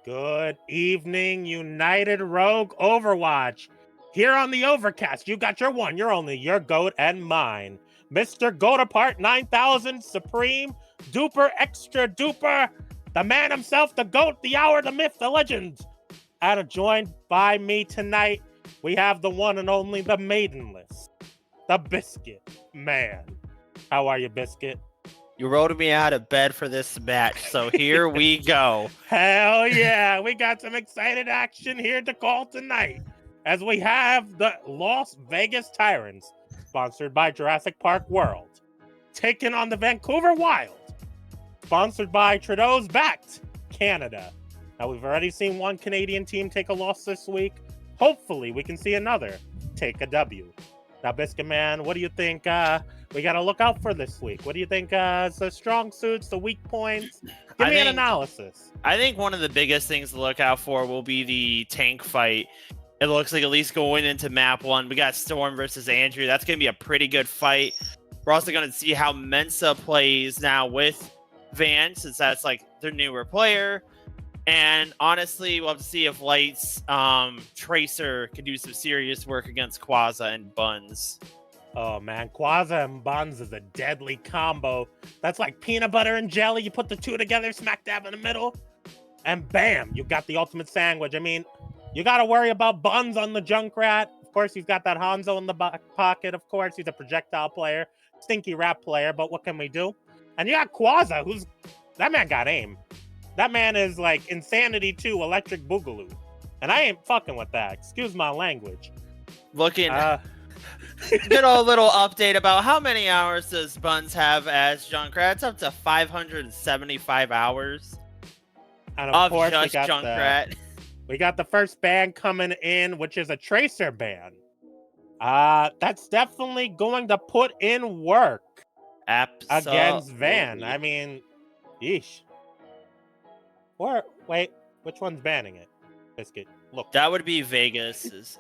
Good evening, United Rogue Overwatch. Here on the Overcast, you got your one, your only, your GOAT and mine. Mr. GOAT Apart 9000, Supreme, Duper, Extra Duper, the man himself, the GOAT, the hour, the myth, the legend. And joined by me tonight, we have the one and only, the maidenless, the Biscuit Man. How are you, Biscuit? You rolled me out of bed for this match, so here we go. Hell yeah, we got some excited action here to call tonight, as we have the Las Vegas Tyrants, sponsored by Jurassic Park World, taking on the Vancouver Wild, sponsored by Trudeau's backed Canada. Now, we've already seen one Canadian team take a loss this week. Hopefully, we can see another take a W. Now, Biscuit Man, what do you think we got to look out for this week? What do you think is the strong suits, the weak points? Give me an analysis. I think one of the biggest things to look out for will be the tank fight. It looks like at least going into map 1, we got Storm versus Andrew. That's going to be a pretty good fight. We're also going to see how Mensa plays now with Van, since that's like their newer player. And honestly, we'll have to see if Light's Tracer can do some serious work against Quaza and Buns. Oh man, Quaza and Buns is a deadly combo. That's like peanut butter and jelly. You put the two together, smack dab in the middle, and bam, you got the ultimate sandwich. I mean, you got to worry about Buns on the Junkrat. Of course, you've got that Hanzo in the back pocket. Of course, he's a projectile player, stinky rap player, but what can we do? And you got Quaza, that man got aim. That man is like Insanity 2 Electric Boogaloo. And I ain't fucking with that. Excuse my language. Looking... Good old little update about how many hours does Buns have as Junkrat. It's up to 575 hours and of course, just Junkrat. We got the first ban coming in, which is a Tracer ban. That's definitely going to put in work against Van. I mean, yeesh. Wait, which one's banning it? Biscuit, look. That would be Vegas.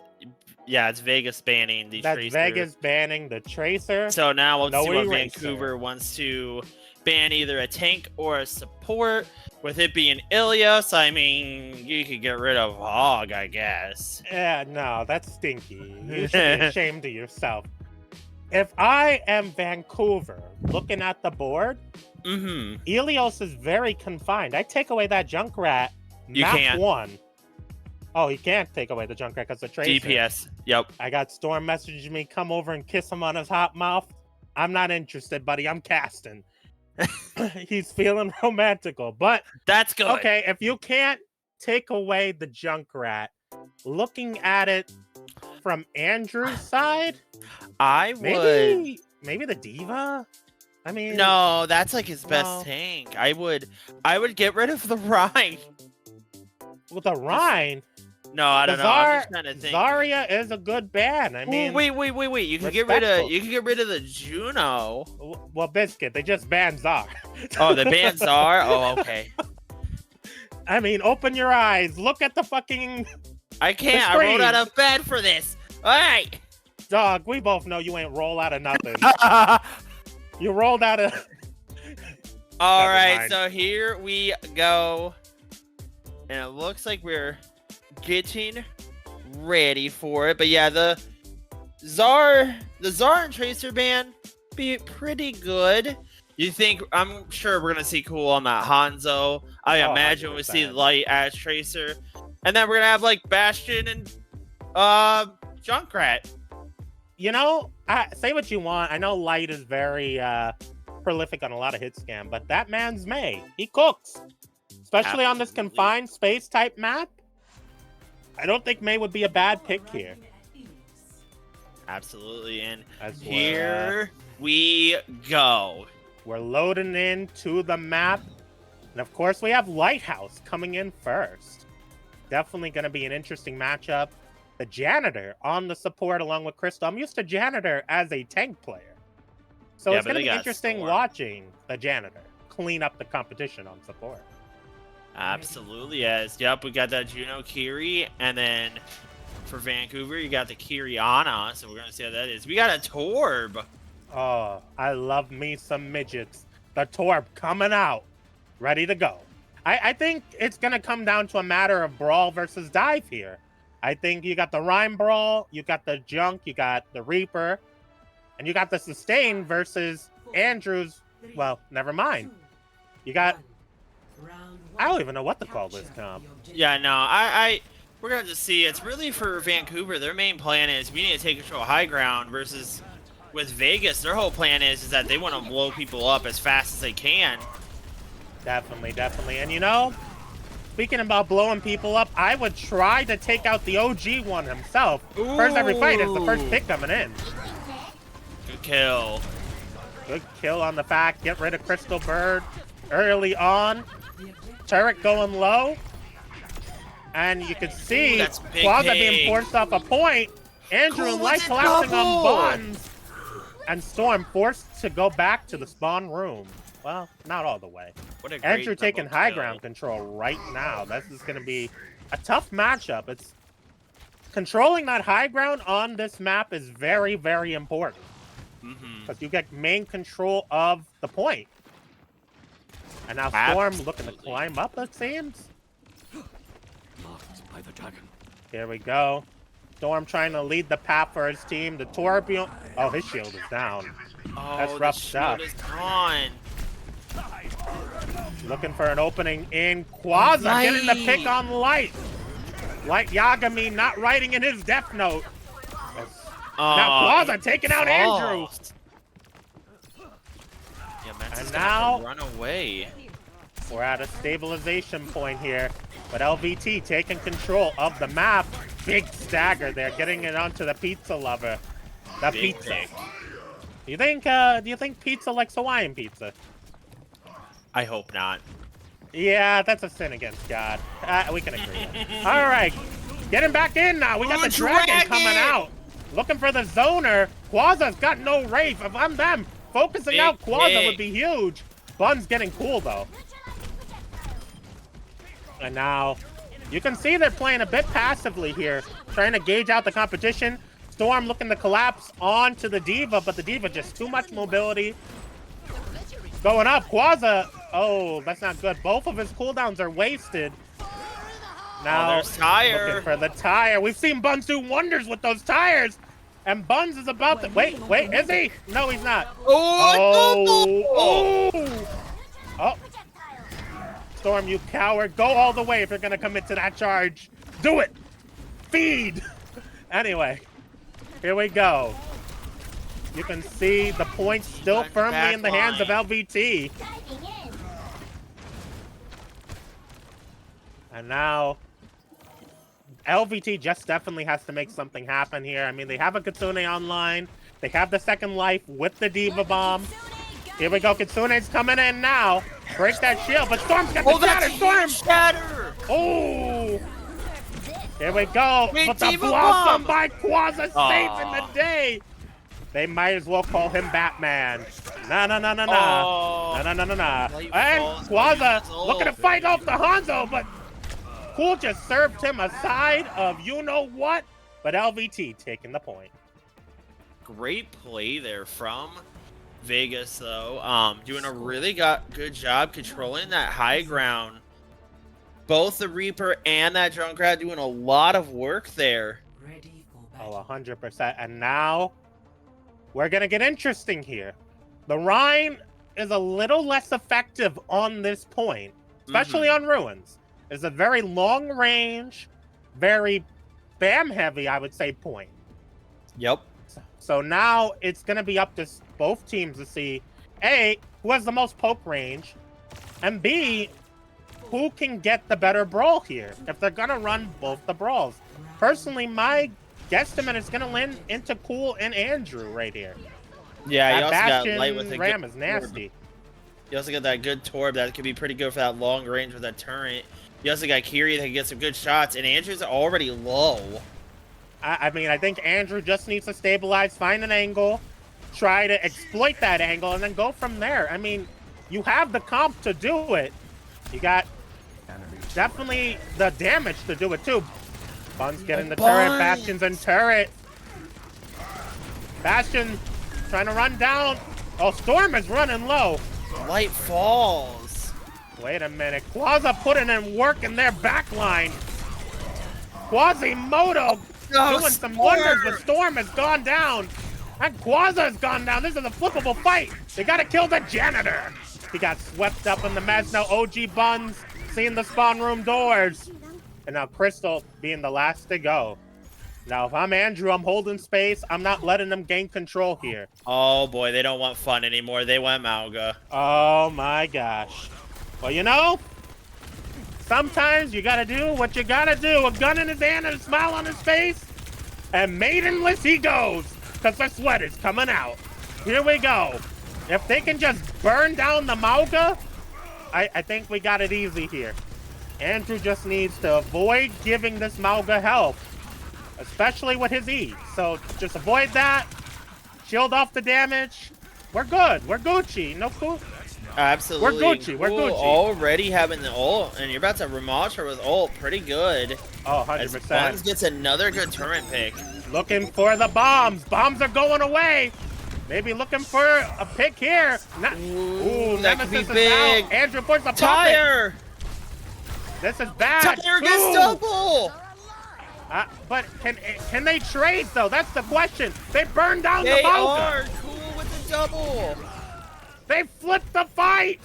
Yeah, it's Vegas banning the Tracer. That's Vegas banning the Tracer. So now we'll see what Vancouver wants to ban, either a tank or a support. With it being Ilias, I mean, you could get rid of Hog, I guess. Yeah, no, that's stinky. You should be ashamed of yourself. If I am Vancouver, looking at the board, Ilios is very confined. I take away that Junkrat. You can't. 1. Oh, he can't take away the Junkrat because the Tracer. DPS, yep. I got Storm messaging me, come over and kiss him on his hot mouth. I'm not interested, buddy. I'm casting. He's feeling romantical, but that's good. Okay, if you can't take away the Junkrat, looking at it from Andrew's side, maybe the Diva. I mean, no, that's like his best tank. I would get rid of the Rhine. With the Rhine? No, I don't know. I'm just trying to think. Zarya is a good ban. I mean, wait. You can get rid of the Juno. Well, Biscuit, they just banned Zar. Oh, they banned Zar? Oh, okay. I mean, open your eyes. Look at the fucking. I can't. I rolled out of bed for this. All right. Dog, we both know you ain't roll out of nothing. You rolled out of. All right, so here we go. And it looks like we're getting ready for it. But yeah, the Zar and Tracer ban be pretty good. You think, I'm sure we're gonna see cool on that Hanzo. I imagine 100%. We see Light as Tracer. And then we're gonna have like Bastion and Junkrat. You know, say what you want. I know Light is very prolific on a lot of hit scam, but that man's May. He cooks. Especially on this confined space type map. I don't think May would be a bad pick here. Absolutely, and here we go. We're loading into the map. And of course, we have Lighthouse coming in first. Definitely going to be an interesting matchup. The Janitor on the support along with Crystal. I'm used to Janitor as a tank player. So it's going to be interesting watching the Janitor clean up the competition on support. Absolutely, yes. Yep, we got that Juno Kiri, and then for Vancouver, you got the Kiriana, so we're going to see how that is. We got a Torb. Oh, I love me some midgets. The Torb coming out, ready to go. I think it's going to come down to a matter of brawl versus dive here. I think you got the Rhyme Brawl, you got the Junk, you got the Reaper, and you got the Sustain versus Andrew's. Well, never mind. You got... I don't even know what to call this comp. Yeah, no, we're going to just see. It's really for Vancouver. Their main plan is we need to take control of high ground versus with Vegas. Their whole plan is that they want to blow people up as fast as they can. Definitely. And you know, speaking about blowing people up, I would try to take out the OG one himself. Ooh. First every fight is the first pick coming in. Good kill. Good kill on the fact. Get rid of Crystal Bird early on. Turret going low. And you can see Quaza being forced off a point. Andrew and Light collapsing on Buns. And Storm forced to go back to the spawn room. Well, not all the way. Andrew taking high ground control right now. This is going to be a tough matchup. It's controlling that high ground on this map is very, very important. Because you get main control of the point. And now Storm looking to climb up, it seems. By the dragon. Here we go. Storm trying to lead the path for his team. The Torbjorn. Oh, his shield is down. Oh, that's rough stuff. Is gone. Looking for an opening in Quaza, getting the pick on Light. Light Yagami not writing in his death note. Now Quaza taking out Andrew. Yeah, man, and now run away. We're at a stabilization point here, but LVT taking control of the map. Big stagger there, getting it onto the pizza lover. The Big pizza. pick. Do you think pizza likes Hawaiian pizza? I hope not. Yeah, that's a sin against God. We can agree. All right, getting back in now. We got the dragon coming out. Looking for the zoner. Quaza's got no Wraith. If I'm them, focusing out Quaza would be huge. Bun's getting cool, though. And now, you can see they're playing a bit passively here, trying to gauge out the competition. Storm looking to collapse onto the D.Va, but the D.Va just too much mobility. Going up, Quaza. Oh, that's not good. Both of his cooldowns are wasted. Now, there's Tire. Looking for the tire. We've seen Buns do wonders with those tires. And Buns is about to... Wait, is he? No, he's not. Oh. Storm, you coward. Go all the way if you're going to commit to that charge. Do it. Feed. Anyway, here we go. You can see the points still firmly in the hands of LVT. And now, LVT just definitely has to make something happen here. I mean, they have a Kitsune online. They have the second life with the D.Va Bomb. Here we go. Kitsune's coming in now. Break that shield, but Storm's got the shatter. Storm! Shatter! Oh! Here we go. Wait, but the blossom by Quaza saving the day. They might as well call him Batman. Nah. And Quaza looking to fight off the Hanzo, but Cool just served him a side of you-know-what. But LVT taking the point. Great play there from Vegas, though. Doing a really good job controlling that high ground. Both the Reaper and that Junkrat doing a lot of work there. Oh, 100%. And now we're going to get interesting here. The Rhine is a little less effective on this point, especially on Ruins. It's a very long range, very BAM heavy, I would say, point. Yep. So now it's going to be up to both teams to see, A, who has the most poke range, and B, who can get the better brawl here if they're going to run both the brawls. Personally, my guesstimate is going to land into Cool and Andrew right here. Yeah, that also Bastion got Light with a Ram good is nasty. You also got that good Torb that could be pretty good for that long range with that turret. You also got Kiri that can get some good shots, and Andrew's already low. I mean, I think Andrew just needs to stabilize, find an angle, try to exploit that angle, and then go from there. I mean, you have the comp to do it. You got definitely the damage to do it, too. Bun's getting the turret, Bastion's in turret. Bastion trying to run down. Oh, Storm is running low. Light falls. Wait a minute. Quasi putting in work in their back line. Quasimodo doing some wonders, but Storm has gone down. And Quasi has gone down. This is a flippable fight. They got to kill the janitor. He got swept up in the mess. Now OG Buns seeing the spawn room doors. And now Crystal being the last to go. Now, if I'm Andrew, I'm holding space. I'm not letting them gain control here. Oh, boy. They don't want fun anymore. They want Mauga. Oh, my gosh. Well, you know, sometimes you got to do what you got to do. A gun in his hand and a smile on his face. And maidenless he goes. Because the sweat is coming out. Here we go. If they can just burn down the Mauga, I think we got it easy here. Andrew just needs to avoid giving this Mauga help, especially with his E. So just avoid that. Shield off the damage. We're good. We're Gucci. No cool. Absolutely. We're Gucci. We're Gucci. Already having the ult, and you're about to remodge her with ult. Pretty good. Oh, 100%. As Buns gets another good turret pick. Looking for the bombs. Bombs are going away. Maybe looking for a pick here. Ooh, that could be big. Andrew puts the Tire. This is bad. Tire gets double. But can they trade though? That's the question. They burned down the Mauga. They are cool with the double. They flipped the fight.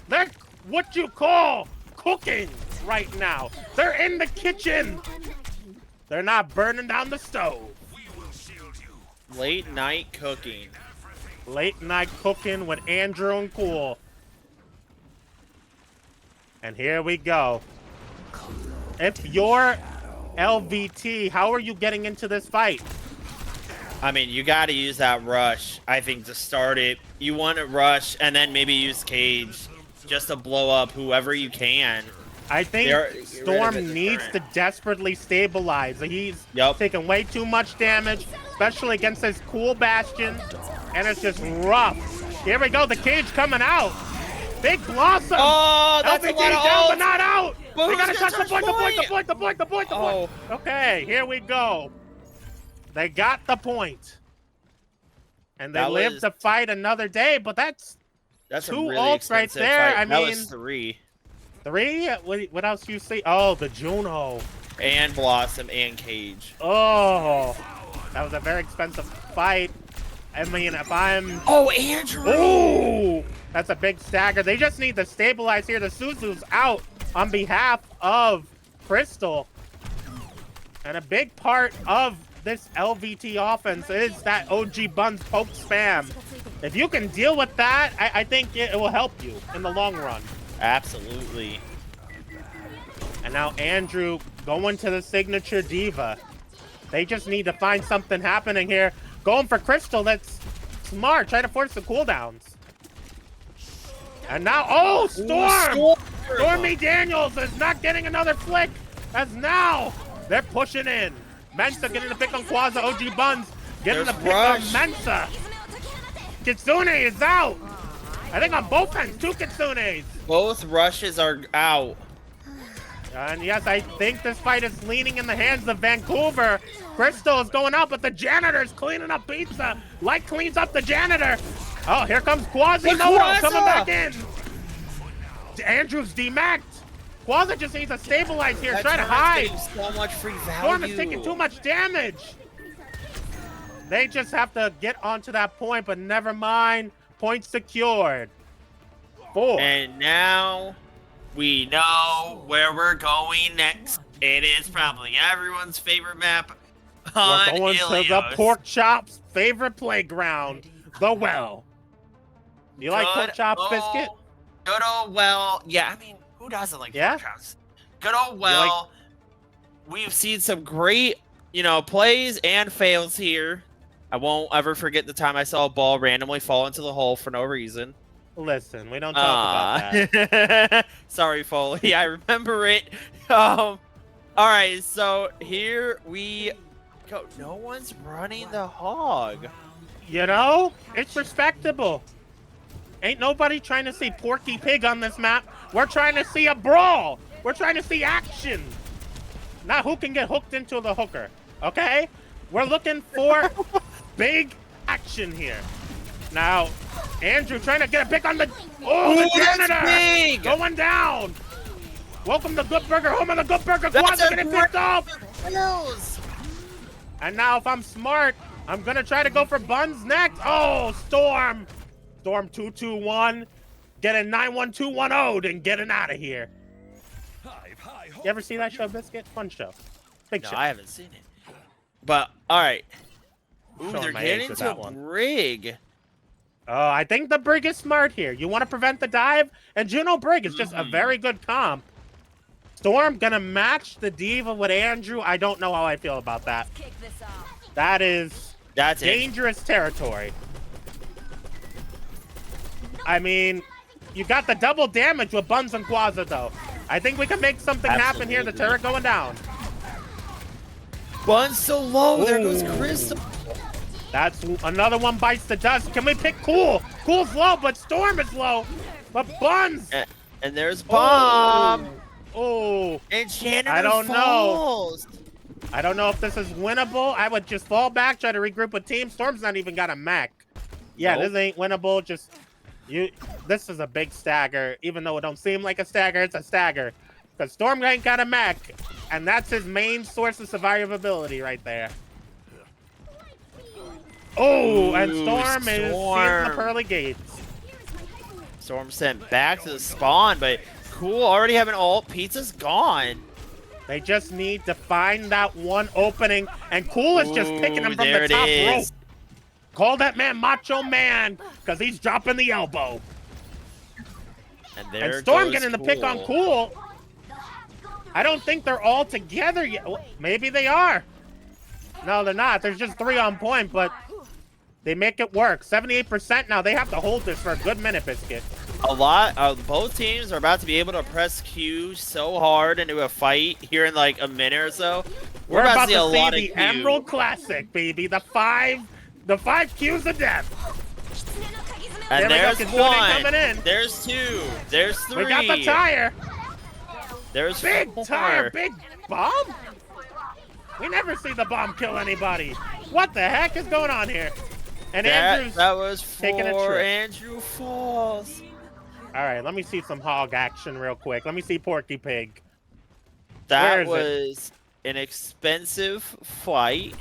They're what you call cooking right now. They're in the kitchen. They're not burning down the stove. Late night cooking. Late night cooking with Andrew and Cool. And here we go. If you're LVT, how are you getting into this fight? I mean, you got to use that rush, I think, to start it. You want to rush and then maybe use Cage just to blow up whoever you can. I think Storm needs to desperately stabilize. He's taking way too much damage, especially against this Cool Bastion, and it's just rough. Here we go, the Cage coming out. Big Blossom. Oh, that's LVT a lot of down, ult. but not out. But They who's gotta touch the point. Oh. Okay, here we go. They got the point. And they live to fight another day, but that's two really ults right there. Fight. I that mean, was 3. 3? What else you see? Oh, the Juno. And Blossom and Cage. Oh, that was a very expensive fight. I mean, if I'm... Oh, Andrew! Ooh! That's a big stagger. They just need to stabilize here. The Suzu's out on behalf of Crystal. And a big part of this LVT offense is that OG Buns poke spam. If you can deal with that, I think it will help you in the long run. Absolutely. And now Andrew going to the signature diva. They just need to find something happening here. Going for Crystal, that's smart. Try to force the cooldowns. And now, oh, Storm! Stormy Daniels is not getting another flick. As now, they're pushing in. Mensa getting the pick on Quasi. OG Buns getting the pick on Mensa. Kitsune is out. I think on both ends, 2 Kitsunes. Both rushes are out. And yes, I think this fight is leaning in the hands of Vancouver. Crystal is going out, but the janitor's cleaning up pizza. Light cleans up the janitor. Oh, here comes Quasimodo coming back in. Andrew's demacked. Quasi just needs to stabilize here. Try to hide. So much free value. Storm is taking too much damage. They just have to get onto that point, but never mind. Point secured. 4. And now we know where we're going next. It is probably everyone's favorite map. We're going to the Pork Chop's favorite playground, the Well. You like Pork Chops, Biscuit? Good old Well. Yeah, I mean, who doesn't like Pork Chops? Good old Well. We've seen some great, plays and fails here. I won't ever forget the time I saw a ball randomly fall into the hole for no reason. Listen, we don't talk about that. Sorry, Foley. I remember it. All right, so here we go. No one's running the hog. It's respectable. Ain't nobody trying to see Porky Pig on this map. We're trying to see a brawl. We're trying to see action. Not who can get hooked into the hooker, okay? We're looking for big action here. Now, Andrew trying to get a pick on the... Oh, the janitor! Going down! Welcome to Good Burger, home of the Good Burger. Quasi getting picked off! And now, if I'm smart, I'm going to try to go for Buns next. Oh, Storm! Storm 221. Getting 91210 and getting out of here. You ever see that show, Biscuit? Fun show. Big show. I haven't seen it. But, all right. Ooh, Showing they're my age getting with to that a one. brig. Oh, I think the Brig is smart here. You want to prevent the dive? And Juno Brig is just a very good comp. Storm gonna match the Diva with Andrew. I don't know how I feel about that. That's dangerous territory. I mean, you got the double damage with Buns and Quaza, though. I think we can make something happen here. The turret going down. Buns so low. Ooh. There goes Crystal. That's another one bites the dust. Can we pick Cool? Cool's low, but Storm is low. But Buns. And there's Bomb. Oh. And Janitor I don't falls. know. I don't know if this is winnable. I would just fall back, try to regroup with team. Storm's not even got a mech. Yeah, This ain't winnable. Just this is a big stagger. Even though it don't seem like a stagger, it's a stagger. Because Storm ain't got a mech. And that's his main source of survivability right there. Oh, and Storm is seeing the pearly gates. Storm sent back to the spawn, but Cool already have an ult. Pizza's gone. They just need to find that one opening, and Cool is just picking him from the top rope. Call that man Macho Man, because he's dropping the elbow. And Storm getting the pick on Cool. I don't think they're all together yet. Well, maybe they are. No, they're not. There's just 3 on point, but they make it work. 78% now. They have to hold this for a good minute, Biscuit. Both teams are about to be able to press Q so hard into a fight here in like a minute or so. We're about to see the Emerald Classic, baby. The five Qs of death. And there's one. Coming in. There's 2. There's 3. We got the tire. There's big 4. tire, big bomb. We never see the bomb kill anybody. What the heck is going on here? And Andrew's that was taking a trip. Andrew falls. All right, let me see some hog action real quick. Let me see Porky Pig. That was an expensive fight.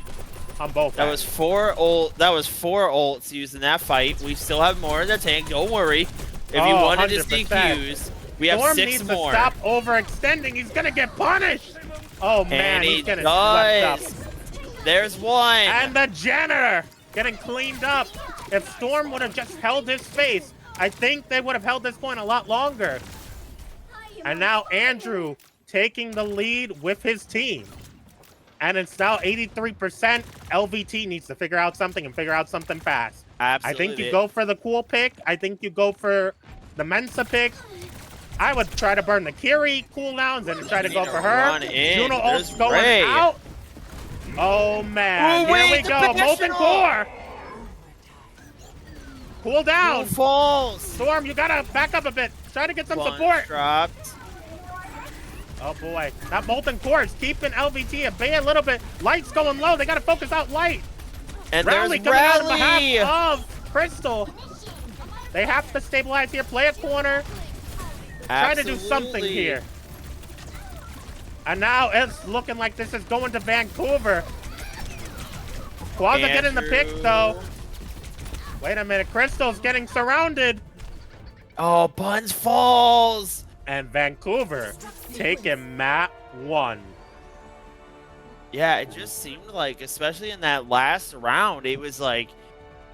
On both. That was 4 ults used in that fight. We still have more in the tank. Don't worry. If you wanted 100%. To see Qs, we have Storm 6 needs more. To stop overextending. He's gonna get punished. Oh man, he's getting swept swept up. There's one. And the janitor getting cleaned up. If Storm would have just held his face, I think they would have held this point a lot longer. And now Andrew taking the lead with his team. And it's now 83%. LVT needs to figure out something and figure out something fast. Absolutely. I think you go for the Cool pick. I think you go for the Mensa pick. I would try to burn the Kiri cooldowns and try to go for her. Juno ult's going out. Oh man, here we go. Molten Core. Cool down. Falls. Storm, you gotta back up a bit. Try to get some support. Dropped. Oh boy, that Molten Core is keeping LVT at bay a little bit. Light's going low. They gotta focus out Light. And Rally there's coming out on behalf of Crystal. They have to stabilize here. Play a corner. Try to do something here. And now it's looking like this is going to Vancouver. Quaza getting the pick, though. Wait a minute. Crystal's getting surrounded. Oh, Buns falls. And Vancouver taking map 1. Yeah, it just seemed like, especially in that last round, it was like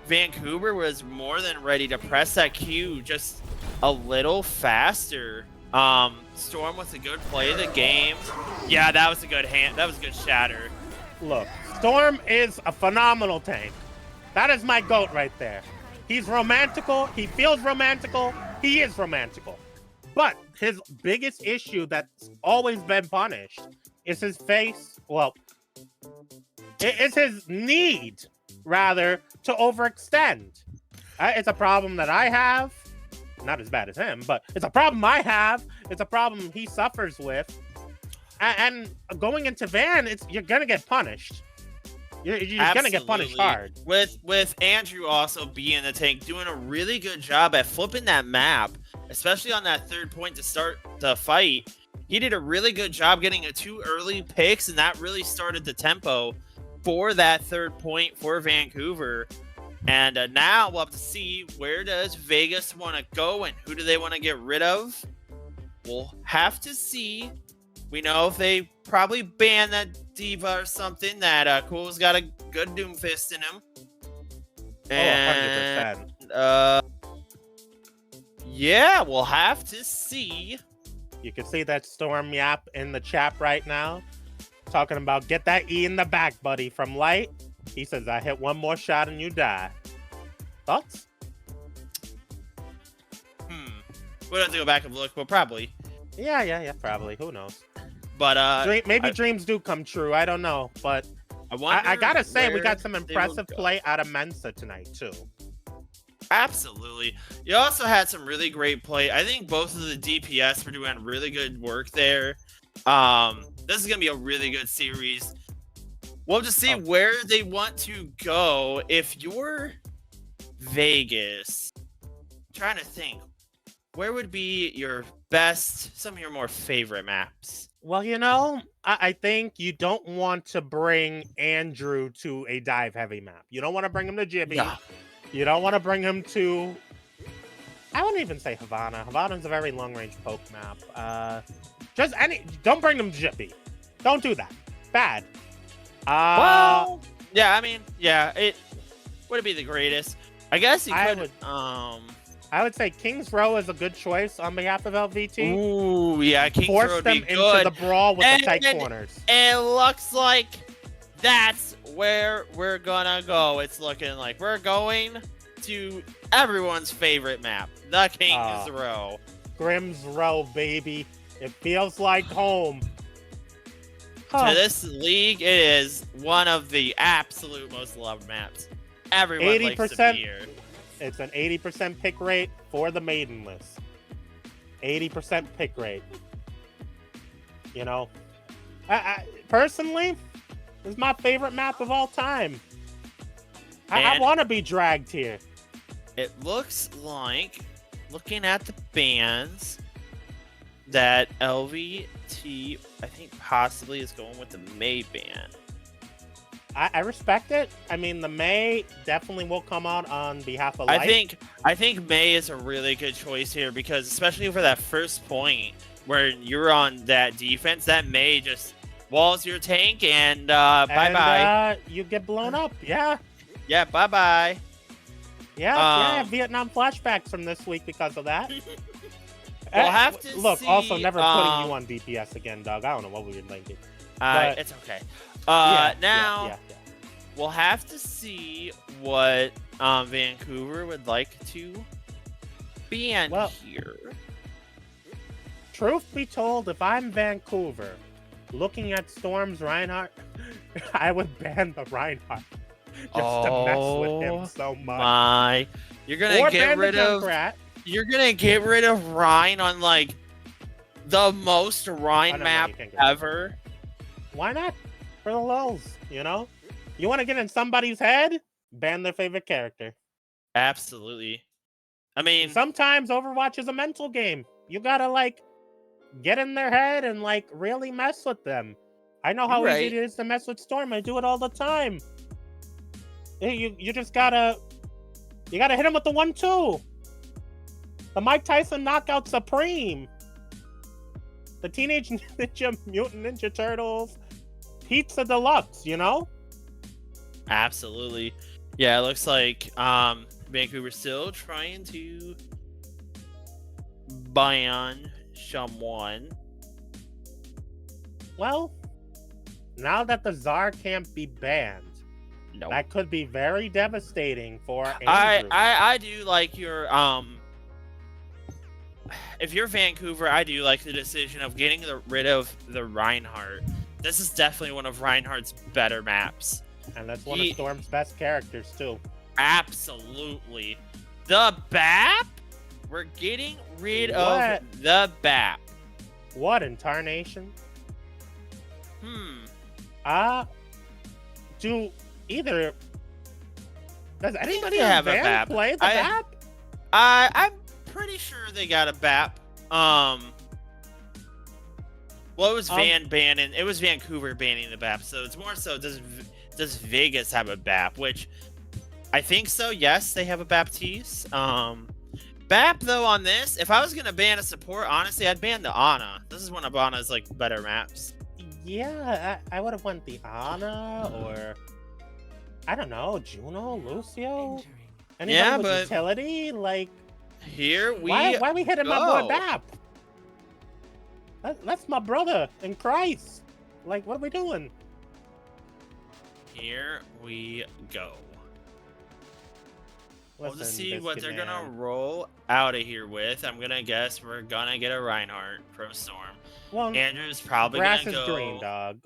Vancouver was more than ready to press that Q just a little faster. Storm was a good play of the game. Yeah, that was a good hand. That was a good shatter. Look, Storm is a phenomenal tank. That is my GOAT right there. He's romantical. He feels romantical. He is romantical. But his biggest issue that's always been punished is his face. Well, it's his need, rather, to overextend. It's a problem that I have. Not as bad as him, but it's a problem I have. It's a problem he suffers with. And going into Van, you're going to get punished. You're gonna get punished hard. With Andrew also being the tank, doing a really good job at flipping that map, especially on that third point to start the fight. He did a really good job getting 2 early picks, and that really started the tempo for that third point for Vancouver. And now we'll have to see, where does Vegas want to go and who do they want to get rid of? We'll have to see. We know if they probably ban that Diva or something, that Cool's got a good Doomfist in him. And, 100%. Yeah, we'll have to see. You can see that Storm Yap in the chat right now, talking about get that E in the back, buddy, from Light. He says, I hit one more shot and you die. Thoughts? We'll have to go back and look, but probably. Yeah, probably. Who knows? But maybe dreams do come true. I don't know, but I gotta say we got some impressive play out of Mensa tonight too. Absolutely. You also had some really great play. I think both of the DPS were doing really good work there. This is gonna be a really good series. We'll just see where they want to go. If you're Vegas, I'm trying to think, where would be your best, some of your more favorite maps? Well, I think you don't want to bring Andrew to a dive-heavy map. You don't want to bring him to Jibby. No. You don't want to bring him to... I wouldn't even say Havana. Havana's a very long-range poke map. Don't bring him to Jibby. Don't do that. Bad. Well, yeah, I mean, yeah, it would be the greatest. I guess you could... I would say Kings Row is a good choice on behalf of LVT. Ooh, yeah, Kings Row would be good. Force them into the brawl with the tight corners. It looks like that's where we're gonna go. It's looking like we're going to everyone's favorite map, the Kings Row. Grimm's Row, baby. It feels like home. To this league, it is one of the absolute most loved maps. Everyone 80%. likes to be here. It's an 80% pick rate for the maiden list. 80% pick rate. I personally, this is my favorite map of all time. I want to be dragged here. It looks like, looking at the bans, that LVT, I think possibly is going with the May ban. I respect it. I mean, the May definitely will come out on behalf of Light. I think May is a really good choice here, because especially for that first point where you're on that defense, that May just walls your tank and bye-bye. You get blown up. Yeah. Yeah, bye-bye. Yeah, Vietnam flashbacks from this week because of that. We'll have to look, see, also never putting you on DPS again, Doug. I don't know what we were thinking. It's okay. Now, we'll have to see what Vancouver would like to ban here. Truth be told, if I'm Vancouver, looking at Storm's Reinhardt, I would ban the Reinhardt just to mess with him so much. You're gonna get rid of Rhine on like the most Rhine map ever. Why not? For the lulz, you want to get in somebody's head? Ban their favorite character. Absolutely. I mean, sometimes Overwatch is a mental game. You gotta get in their head and really mess with them. I know how easy it is to mess with Storm. I do it all the time. You just gotta hit him with the 1-2. The Mike Tyson knockout supreme. The Teenage Mutant Ninja Turtles Pizza Deluxe, Absolutely. Yeah, it looks like Vancouver's still trying to ban someone. Well, now that the Tsar can't be banned, that could be very devastating for Andrew. I do like your if you're Vancouver, I do like the decision of getting rid of the Reinhardt. This is definitely one of Reinhardt's better maps. And that's one of Storm's best characters, too. Absolutely. The BAP? We're getting rid of the BAP. What in tarnation? Do either. Does anybody have a Van BAP. play the BAP? I'm pretty sure they got a BAP. Well, it was banning. It was Vancouver banning the BAP, so it's more so does Vegas have a BAP? Which I think so. Yes, they have a Baptiste. BAP though on this, if I was gonna ban a support, honestly, I'd ban the Ana. This is one of Ana's like better maps. Yeah, I would have went the Ana or I don't know, Juno, Lucio. Anybody with utility? Like here we why we hitting my boy go. BAP? That's my brother in Christ. Like, what are we doing? Here we go. Listen, We'll just see Biscuit what they're Man. gonna roll out of here with. I'm gonna guess we're gonna get a Reinhardt from Storm. Well, Andrew's probably grass gonna is go. green, dog.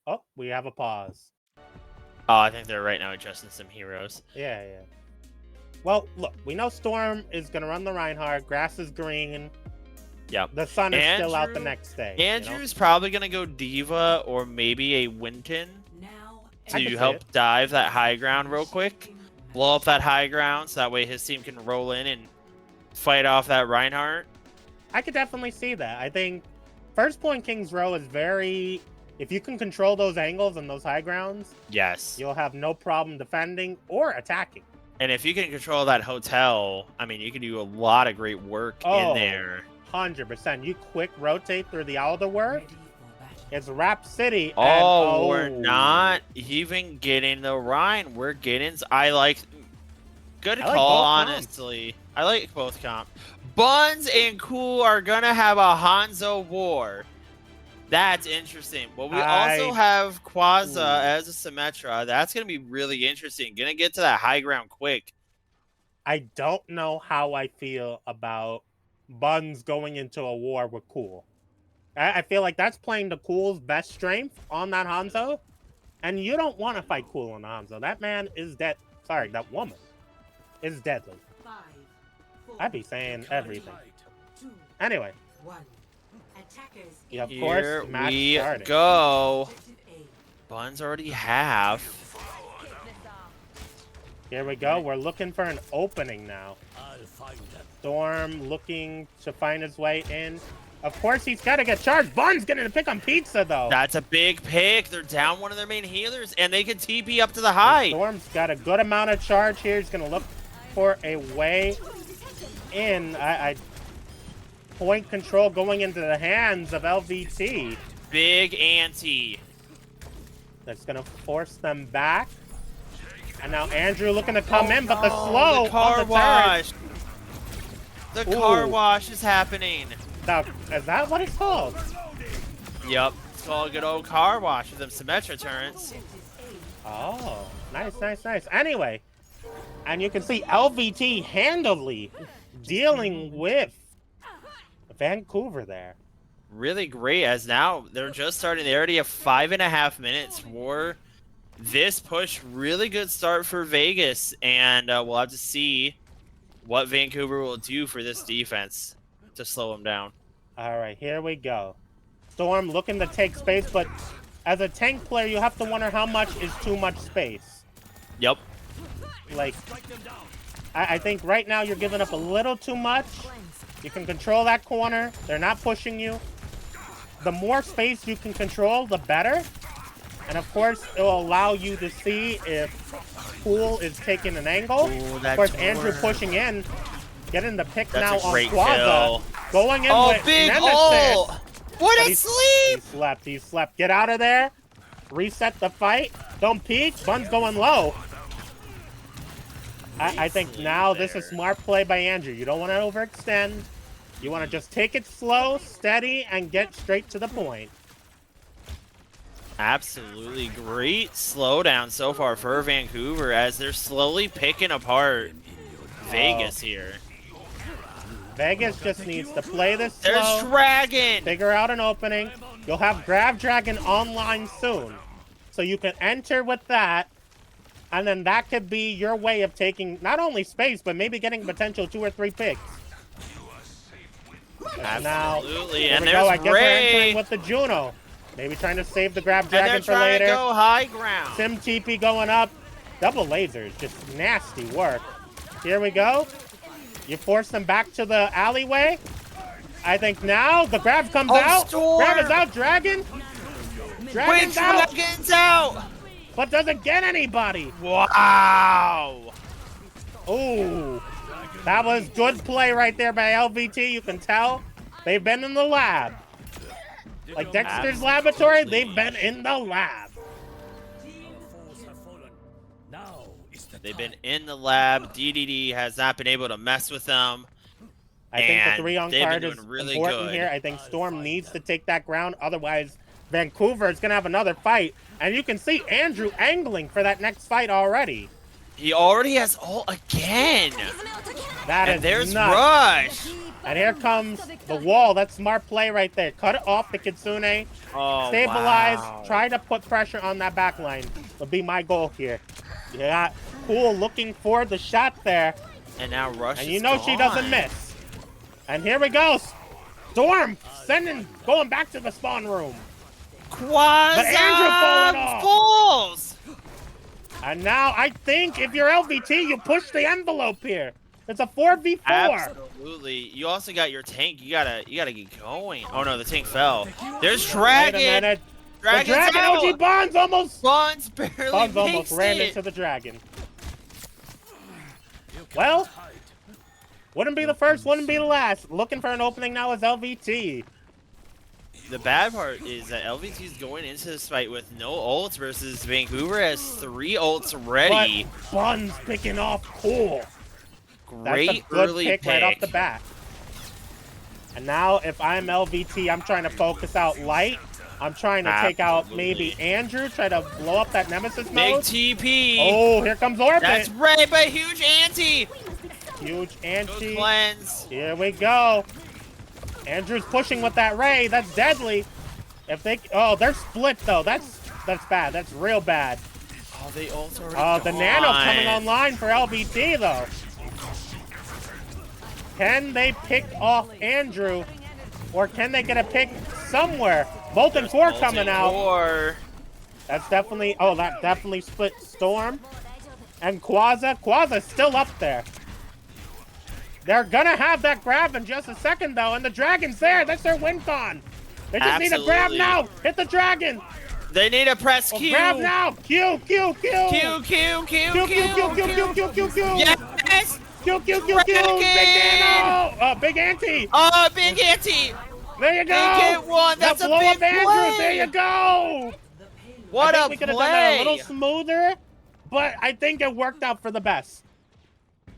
Oh, we have a pause. Oh, I think they're right now adjusting some heroes. Yeah. Well, look, we know Storm is gonna run the Reinhardt. Grass is green. Yep. The sun is still out the next day. Andrew's probably gonna go Diva or maybe a Winton to help dive that high ground real quick. Blow up that high ground so that way his team can roll in and fight off that Reinhardt. I could definitely see that. I think first point King's Row is very... If you can control those angles and those high grounds, yes, you'll have no problem defending or attacking. And if you can control that hotel, I mean, you can do a lot of great work in there. 100%. You quick rotate through the outer work. It's Rap City. And, we're not even getting the Rhine. We're getting... Good call, honestly. I like both comp. Buns and Cool are going to have a Hanzo war. That's interesting. But we also have Quaza as a Symmetra. That's going to be really interesting. Going to get to that high ground quick. I don't know how I feel about Buns going into a war with Cool. I feel like that's playing the Cool's best strength on that Hanzo. And you don't want to fight Cool on the Hanzo. That man is dead. Sorry, that woman is deadly. I'd be saying everything. Anyway. Yeah, of course, match we starting. go. Buns already have. Here we go. We're looking for an opening now. Storm looking to find his way in. Of course, he's got to get charged. Bun's getting to pick on Pizza, though. That's a big pick. They're down one of their main healers, and they can TP up to the high. Storm's got a good amount of charge here. He's going to look for a way in. Point control going into the hands of LVT. Big ante. That's going to force them back. And now Andrew looking to come in, but the slow the car on the wash. The car wash is happening. Now, is that what it's called? Yep. It's called a good old car wash with them Symmetra turrets. Oh, nice. Anyway, and you can see LVT handily dealing with Vancouver there. Really great, as now they're just starting. They already have 5.5 minutes for this push. Really good start for Vegas, and we'll have to see what Vancouver will do for this defense to slow them down. All right, here we go. Storm looking to take space, but as a tank player, you have to wonder how much is too much space. Yep. Like, I think right now you're giving up a little too much. You can control that corner. They're not pushing you. The more space you can control, the better. And of course, it will allow you to see if Pool is taking an angle. Ooh, of course, Andrew pushing in. Getting the pick now on great Quaza. kill. Going in with big Nemesis. ult! What a sleep! He slept. Get out of there. Reset the fight. Don't peek. Bun's going low. I think now this is smart play by Andrew. You don't want to overextend. You want to just take it slow, steady, and get straight to the point. Absolutely great slowdown so far for Vancouver as they're slowly picking apart Vegas here. Vegas just needs to play this slow. There's Dragon! Figure out an opening. You'll have Grav Dragon online soon. So you can enter with that. And then that could be your way of taking not only space, but maybe getting potential 2 or 3 picks. Absolutely. Now, and there's I guess we're entering Ray. with the Juno. Maybe trying to save the Grav And they're Dragon for trying later. to go high ground. Sim TP going up. double lasers, just nasty work. Here we go. You force them back to the alleyway. I think now the grab comes out. Storm. Grab is out, Dragon. Dragon's out. Dragon's out. But doesn't get anybody. Wow. Ooh. That was good play right there by LVT. You can tell they've been in the lab. Like Dexter's laboratory, they've been in the lab. They've been in the lab. DDD has not been able to mess with them. I think the 3-on card is really important good here. I think Storm needs to take that ground. Otherwise, Vancouver is going to have another fight. And you can see Andrew angling for that next fight already. He already has ult again. That is there's nuts. Rush. And here comes the wall. That's smart play right there. Cut it off the Kitsune. Oh, Stabilize. wow. Try to put pressure on that back line. Would be my goal here. Yeah, cool looking for the shot there. And now Rush And you know she doesn't miss. And here we go. Storm going back to the spawn room. Quasar But Andrew falling off. falls. And now I think if you're LVT, you push the envelope here. It's a 4v4. Absolutely. You also got your tank. You gotta get going. Oh no, the tank fell. There's Dragon. Wait a minute. Dragon's the Dragon out. OG Bonds almost. Bonds barely Bonds almost makes ran it. into the Dragon. Well, wouldn't be the first, wouldn't be the last. Looking for an opening now is LVT. The bad part is that LVT is going into this fight with no ults versus Vancouver has 3 ults ready. But Buns picking off cool. Great That's a good early pick right off the bat. And now if I'm LVT, I'm trying to focus out Light. I'm trying to take out maybe Andrew, try to blow up that Nemesis mode. Big TP. Oh, here comes Orbit. That's right, but huge anti. Huge anti. Cleanse. Here we go. Andrew's pushing with that Ray. That's deadly. If they, oh, they're split though. That's bad. That's real bad. Oh, they ults already Oh, the Nano coming online for LVT though. Can they pick off Andrew, or can they get a pick somewhere? Molten Core coming out. That's definitely, oh, that definitely split Storm. And Quasa's still up there. They're gonna have that grab in just a second though, and the Dragon's there. That's their win con. They just need a grab now. Hit the Dragon. They need to press Q. Grab now. Q. Q. Yes. Q. Big Nano. Big Ante. Oh, Big Ante. There you go. They get one. That's a blow big up Andrew. play. There you go. What I a think we could have done that a little smoother, but I think it worked out for the best.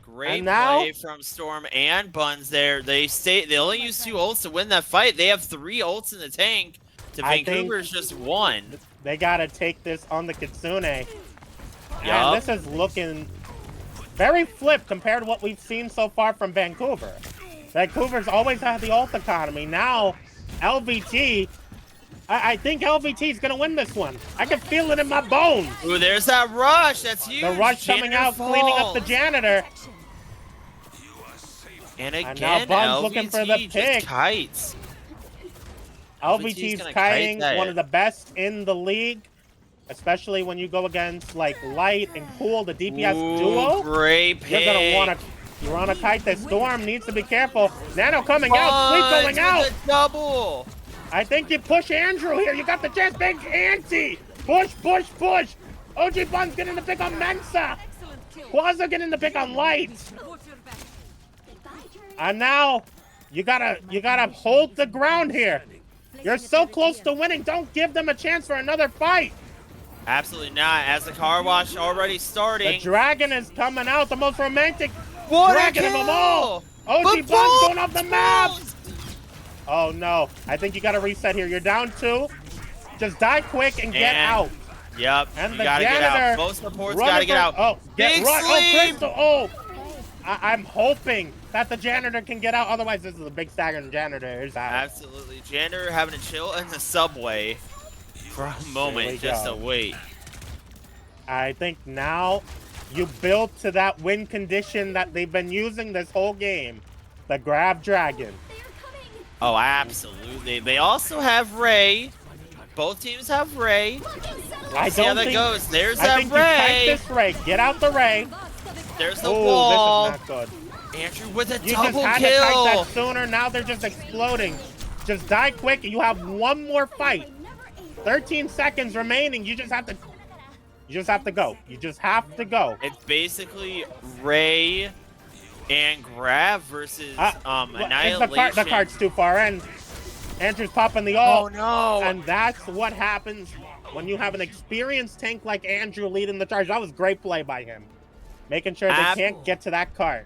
Great now, play from Storm and Buns there. They only use 2 ults to win that fight. They have 3 ults in the tank. To Vancouver's just 1. They gotta take this on the Kitsune. Yup. And this is looking very flipped compared to what we've seen so far from Vancouver. Vancouver's always had the ult economy. Now, LVT, I think LVT is going to win this one. I can feel it in my bones. Ooh, there's that Rush. That's huge. The Rush coming out, cleaning up the Janitor. And again, now Buns LVT looking for the pick. Kites. LVT's kiting, one of the best in the league. Especially when you go against like Light and Cool, the DPS duo. Great pick. You're on a kite. The Storm needs to be careful. Nano coming out, Sleep going out. Double. I think you push Andrew here. You got the chance. Big Ante. Push. OG Buns getting the pick on Mensa. Quasar getting the pick on Light. And now you gotta hold the ground here. You're so close to winning. Don't give them a chance for another fight. Absolutely not. As the car wash already starting. The Dragon is coming out. The most romantic What Dragon of them all. OG Buns going off the map. Oh no. I think you gotta reset here. You're down 2. Just die quick and get out. Yep. And you the gotta Janitor get out. Both supports gotta get out. Oh, Big Sleep. Oh, Crystal. Oh. I'm hoping that the Janitor can get out. Otherwise, this is a big staggering Janitor. Is out. Absolutely. Janitor having to chill in the subway for a moment just to wait. I think now you build to that win condition that they've been using this whole game. The grab Dragon. Oh, absolutely. They also have Ray. Both teams have Ray. Let's see how that goes. There's I that think you Ray. tank this Ray. Get out the Ray. There's the Ooh, wall. this is not good. Andrew with a You double just had to tank kill. that sooner. Now they're just exploding. Just die quick. You have one more fight. 13 seconds remaining. You just have to. You just have to go. You just have to go. It's basically Ray and Grab versus Annihilation. The card's too far in. Andrew's popping the ult. Oh no! And that's what happens when you have an experienced tank like Andrew leading the charge. That was great play by him. Making sure they can't get to that card.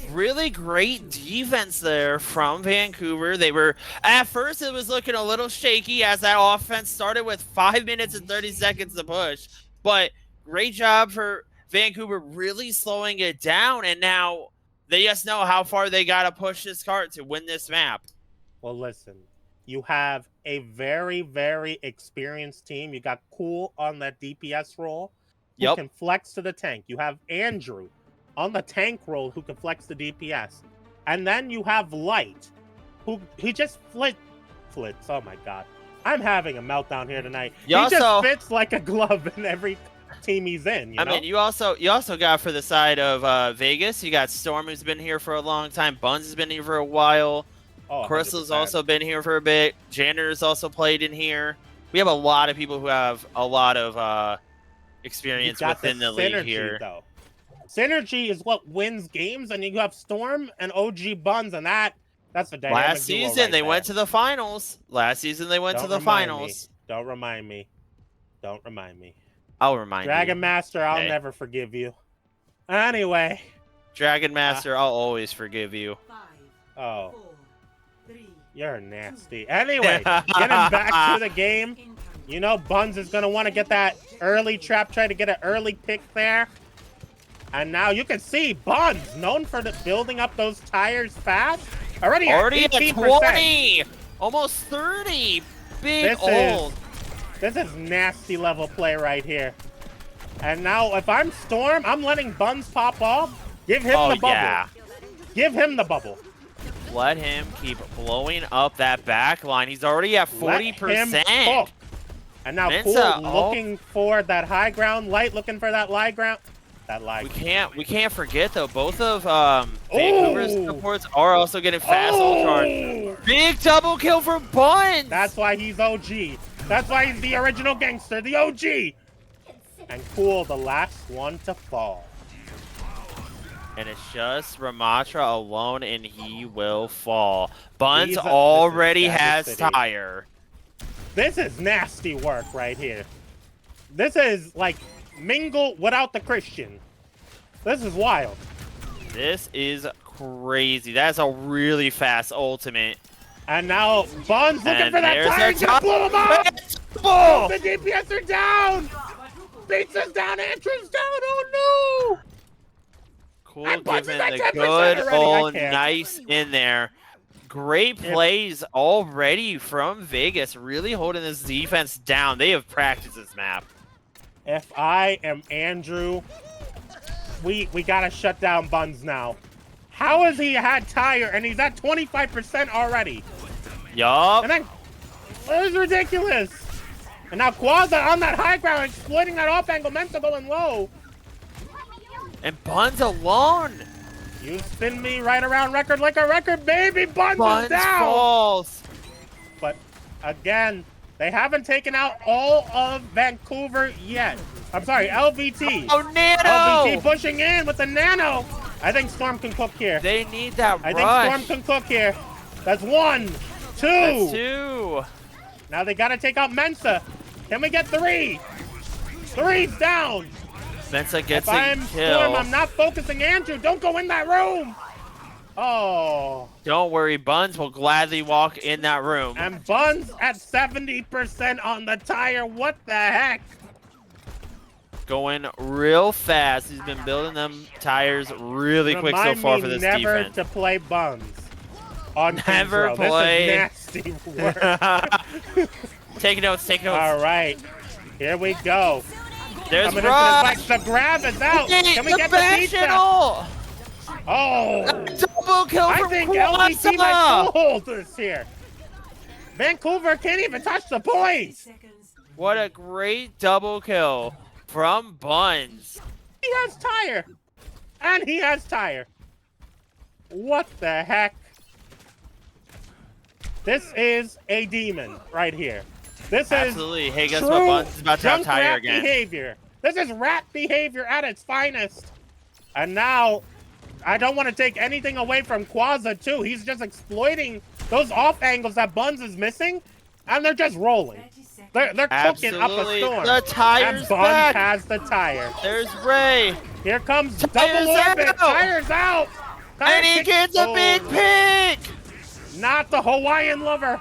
Really great defense there from Vancouver. They were, at first it was looking a little shaky as that offense started with 5 minutes and 30 seconds to push. But great job for Vancouver really slowing it down. And now they just know how far they got to push this card to win this map. Well, listen, you have a very, very experienced team. You got Cool on that DPS role who can flex to the tank. You have Andrew on the tank role who can flex the DPS. And then you have Light, who he just flits. Oh my god. I'm having a meltdown here tonight. He just fits like a glove in every team he's in. You know? mean, you also got for the side of Vegas, you got Storm, who's been here for a long time. Buns has been here for a while. Oh, Crystal's also been here for a bit. Janitor's also played in here. We have a lot of people who have a lot of experience within the league here. Though. Synergy is what wins games, and you have Storm and OG Buns, and that's the dynamic. Last season they went to the finals. Don't remind me. I'll remind you. Dragon Master, I'll never forgive you. Anyway. Dragon Master, I'll always forgive you. Oh. You're nasty. Anyway, getting back to the game. You know Buns is going to want to get that early trap, try to get an early pick there. And now you can see Buns, known for building up those tires fast. Already at 20! Almost 30! Big old. This is nasty level play right here. And now if I'm Storm, I'm letting Buns pop off. Give him the bubble. Yeah. Give him the bubble. Let him keep blowing up that back line. He's already at 40%. Let him cook. And now Cool looking for that high ground. Light looking for that high ground. We can't forget though. Both of Vancouver's supports are also getting fast ult charge. Big double kill for Buns. That's why he's OG. That's why he's the original gangster, the OG. And Cool, the last one to fall. And it's just Ramatra alone, and he will fall. Buns already has tire. This is nasty work right here. This is like Mingle without the Christian. This is wild. This is crazy. That's a really fast ultimate. And now Buns looking for that tire. He's gonna blow him up. Oh, the DPS are down. Beats us down. Andrew's down. Oh no. Cool, giving the good old nice in there. Great plays already from Vegas. Really holding this defense down. They have practiced this map. If I am Andrew, we gotta shut down Buns now. How has he had tire and he's at 25% already? Yup. And then this is ridiculous. And now Quaza on that high ground, exploiting that off angle, Mensa going low. And Buns alone. You spin me right around record like a record, baby. Buns is down. Falls. But again, they haven't taken out all of Vancouver yet. I'm sorry, LVT. Oh, Nano! LVT pushing in with the Nano. I think Storm can cook here. They need that rush. I think Storm can cook here. That's 1, 2. That's 2. Now they got to take out Mensa. Can we get 3? 3's down. Mensa gets a kill. If I'm Storm, I'm not focusing Andrew. Don't go in that room. Oh. Don't worry, Buns will gladly walk in that room. And Buns at 70% on the tire. What the heck? Going real fast. He's been building them tires really quick so far for this defense. Never to play Buns on Never play. This is nasty work. Take notes. All right. Here we go. There's Rush. The grab is out. Can we get the pizza? Oh. Double kill I from think Quaza. LVT might hold this here. Vancouver can't even touch the points. What a great double kill from Buns. He has Tire. And he has Tire. What the heck? This is a demon right here. This Absolutely. is Hey, guess true what? Buns is about to have junk Tire rat again. behavior. This is rat behavior at its finest. And now, I don't want to take anything away from Quaza, too. He's just exploiting those off angles that Buns is missing, and they're just rolling. They're cooking up a storm. The Tire's and Buns back. has the Tire. There's Ray. Here comes Tire's double orbit. out. Tire's out. And he gets a big pick. Not the Hawaiian lover.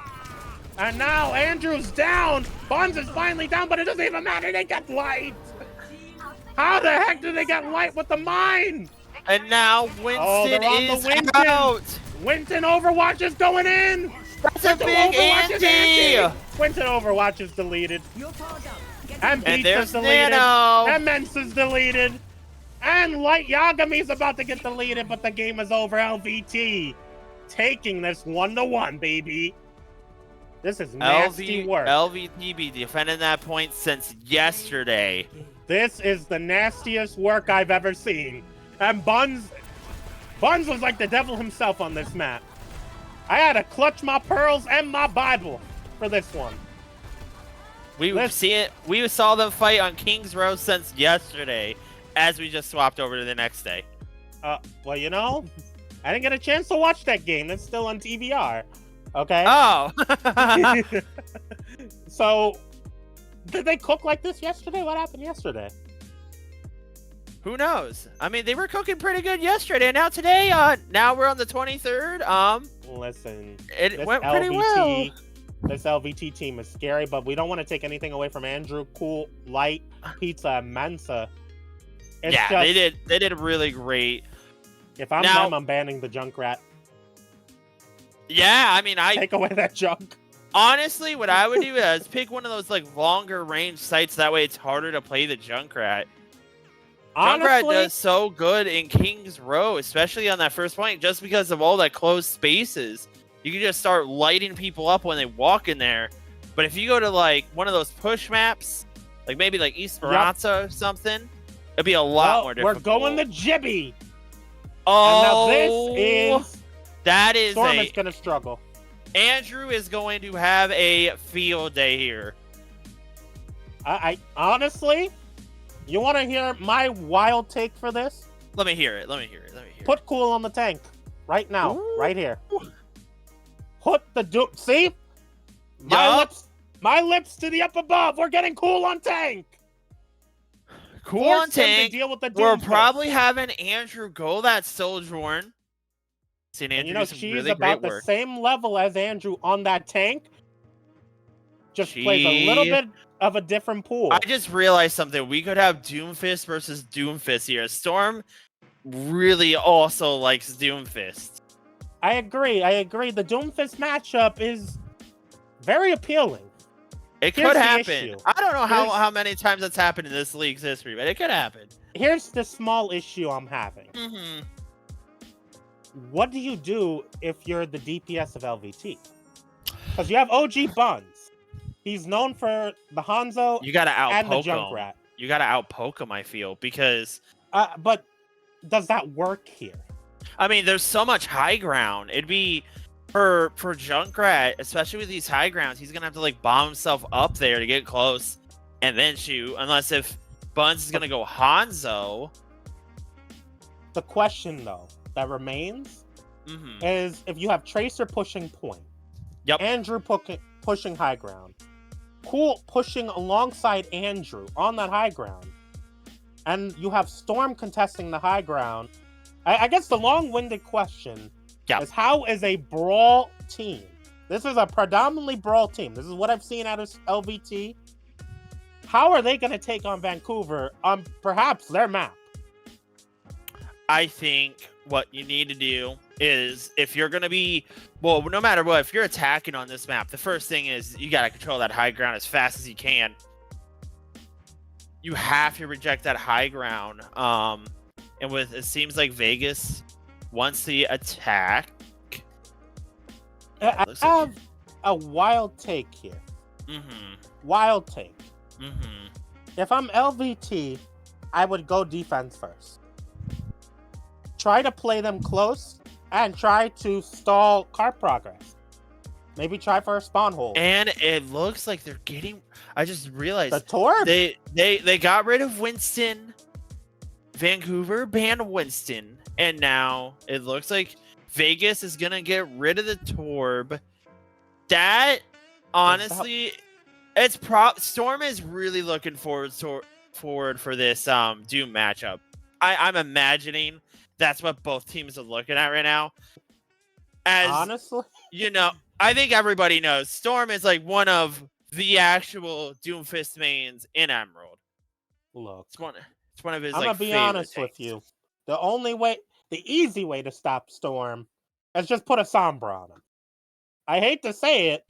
And now Andrew's down. Buns is finally down, but it doesn't even matter. They got light. How the heck did they get light with the mine? And now Winston is out. Winston Overwatch is going in. That's a big Andy. Winston Overwatch is deleted. And Beats there's is deleted. Nano. And Mence is deleted. And Light Yagami's about to get deleted, but the game is over. LVT taking this 1-1, baby. This is nasty work. LVT be defending that point since yesterday. This is the nastiest work I've ever seen. And Buns was like the devil himself on this map. I had to clutch my pearls and my Bible for this one. We saw them fight on King's Row since yesterday, as we just swapped over to the next day. Well, you know, I didn't get a chance to watch that game. That's still on TVR. Okay? Oh! So, did they cook like this yesterday? What happened yesterday? Who knows? I mean, they were cooking pretty good yesterday, and now today, now we're on the 23rd. Listen, it went pretty well. This LVT team is scary, but we don't want to take anything away from Andrew, Cool, Light, Pizza, and Mensa. They did really great. If I'm them, I'm banning the Junkrat. Yeah, I mean, take away that junk. Honestly, what I would do is pick one of those like longer range sites. That way, it's harder to play the Junkrat. Junkrat does so good in King's Row, especially on that first point, just because of all that closed spaces. You can just start lighting people up when they walk in there. But if you go to like one of those push maps, like maybe like Esperanza or something, it'd be a lot more difficult. We're going to Jibby. Oh, and now that is Storm is going to struggle. Andrew is going to have a field day here. I honestly, you want to hear my wild take for this? Let me hear it. Put Cool on the tank right now, right here. Put the see? My lips to the up above. We're getting Cool on tank. Cool on tank. We're probably having Andrew go that Sojourn. And you know, she's about the same level as Andrew on that tank. Just plays a little bit of a different pool. I just realized something. We could have Doomfist versus Doomfist here. Storm really also likes Doomfist. I agree. The Doomfist matchup is very appealing. It could happen. I don't know how many times that's happened in this league's history, but it could happen. Here's the small issue I'm having. Mm-hmm. What do you do if you're the DPS of LVT? Because you have OG Buns. He's known for the Hanzo and the Junkrat. You gotta outpoke him, I feel, because... but does that work here? I mean, there's so much high ground. It'd be... For Junkrat, especially with these high grounds, he's gonna have to like bomb himself up there to get close and then shoot. Unless if Buns is gonna go Hanzo. The question though that remains is if you have Tracer pushing point, Andrew pushing high ground, Cool pushing alongside Andrew on that high ground, and you have Storm contesting the high ground. I guess the long-winded question is how is a brawl team? This is a predominantly brawl team. This is what I've seen out of LVT. How are they going to take on Vancouver on perhaps their map? I think what you need to do is if you're going to be, well, no matter what, if you're attacking on this map, the first thing is you got to control that high ground as fast as you can. You have to reject that high ground. And with it seems like Vegas wants the attack. I have a wild take here. Wild take. Mm-hmm. If I'm LVT, I would go defense first. Try to play them close and try to stall cart progress. Maybe try for a spawn hole. And it looks like they're getting. I just realized the Torb. They got rid of Winston. Vancouver banned Winston, and now it looks like Vegas is gonna get rid of the Torb. That honestly, it's Storm is really looking forward for this Doom matchup. I'm imagining that's what both teams are looking at right now. As honestly, you know, I think everybody knows Storm is like one of the actual Doomfist mains in Emerald. Look, it's one of his. I'm like, gonna be honest with you. The easy way to stop Storm is just put a Sombra on him. I hate to say it,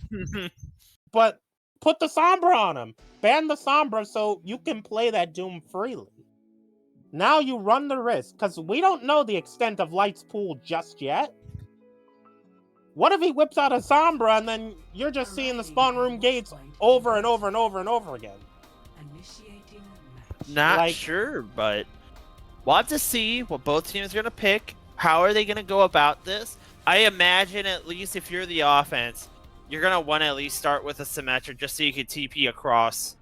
but put the Sombra on him. Ban the Sombra so you can play that Doom freely. Now you run the risk, because we don't know the extent of Light's pool just yet. What if he whips out a Sombra and then you're just seeing the spawn room gates over and over and over and over again? Not sure, but we'll have to see what both teams are going to pick. How are they going to go about this? I imagine at least if you're the offense, you're going to want to at least start with a Symmetra just so you can TP across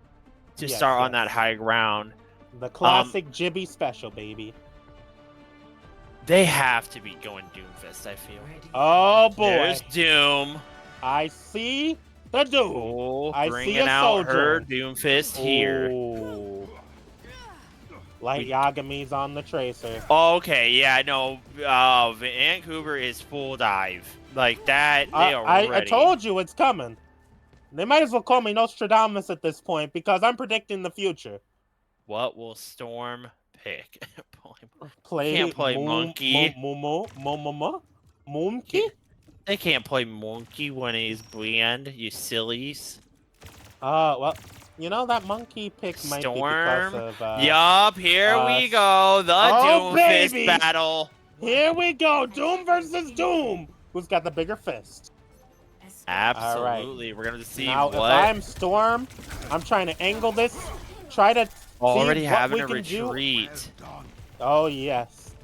to start on that high ground. The classic Jibby special, baby. They have to be going Doomfist, I feel. Oh, boy. There's Doom. I see the Doom. Oh, I bringing see a out soldier. her Doomfist here. Light Yagami's on the Tracer. Okay, yeah, no. Vancouver is full dive. Like that, they are ready. I told you it's coming. They might as well call me Nostradamus at this point because I'm predicting the future. What will Storm pick? Can't play Monkey. Monkey? They can't play Monkey when he's bland, you sillies. Well, you know that Monkey pick might be because of... Yup, here we go. The Doomfist battle. Here we go. Doom versus Doom. Who's got the bigger fist? Absolutely. We're going to see now, what... if I'm Storm, I'm trying to angle this. Try to already see having what a we can retreat. Do. Oh, yes.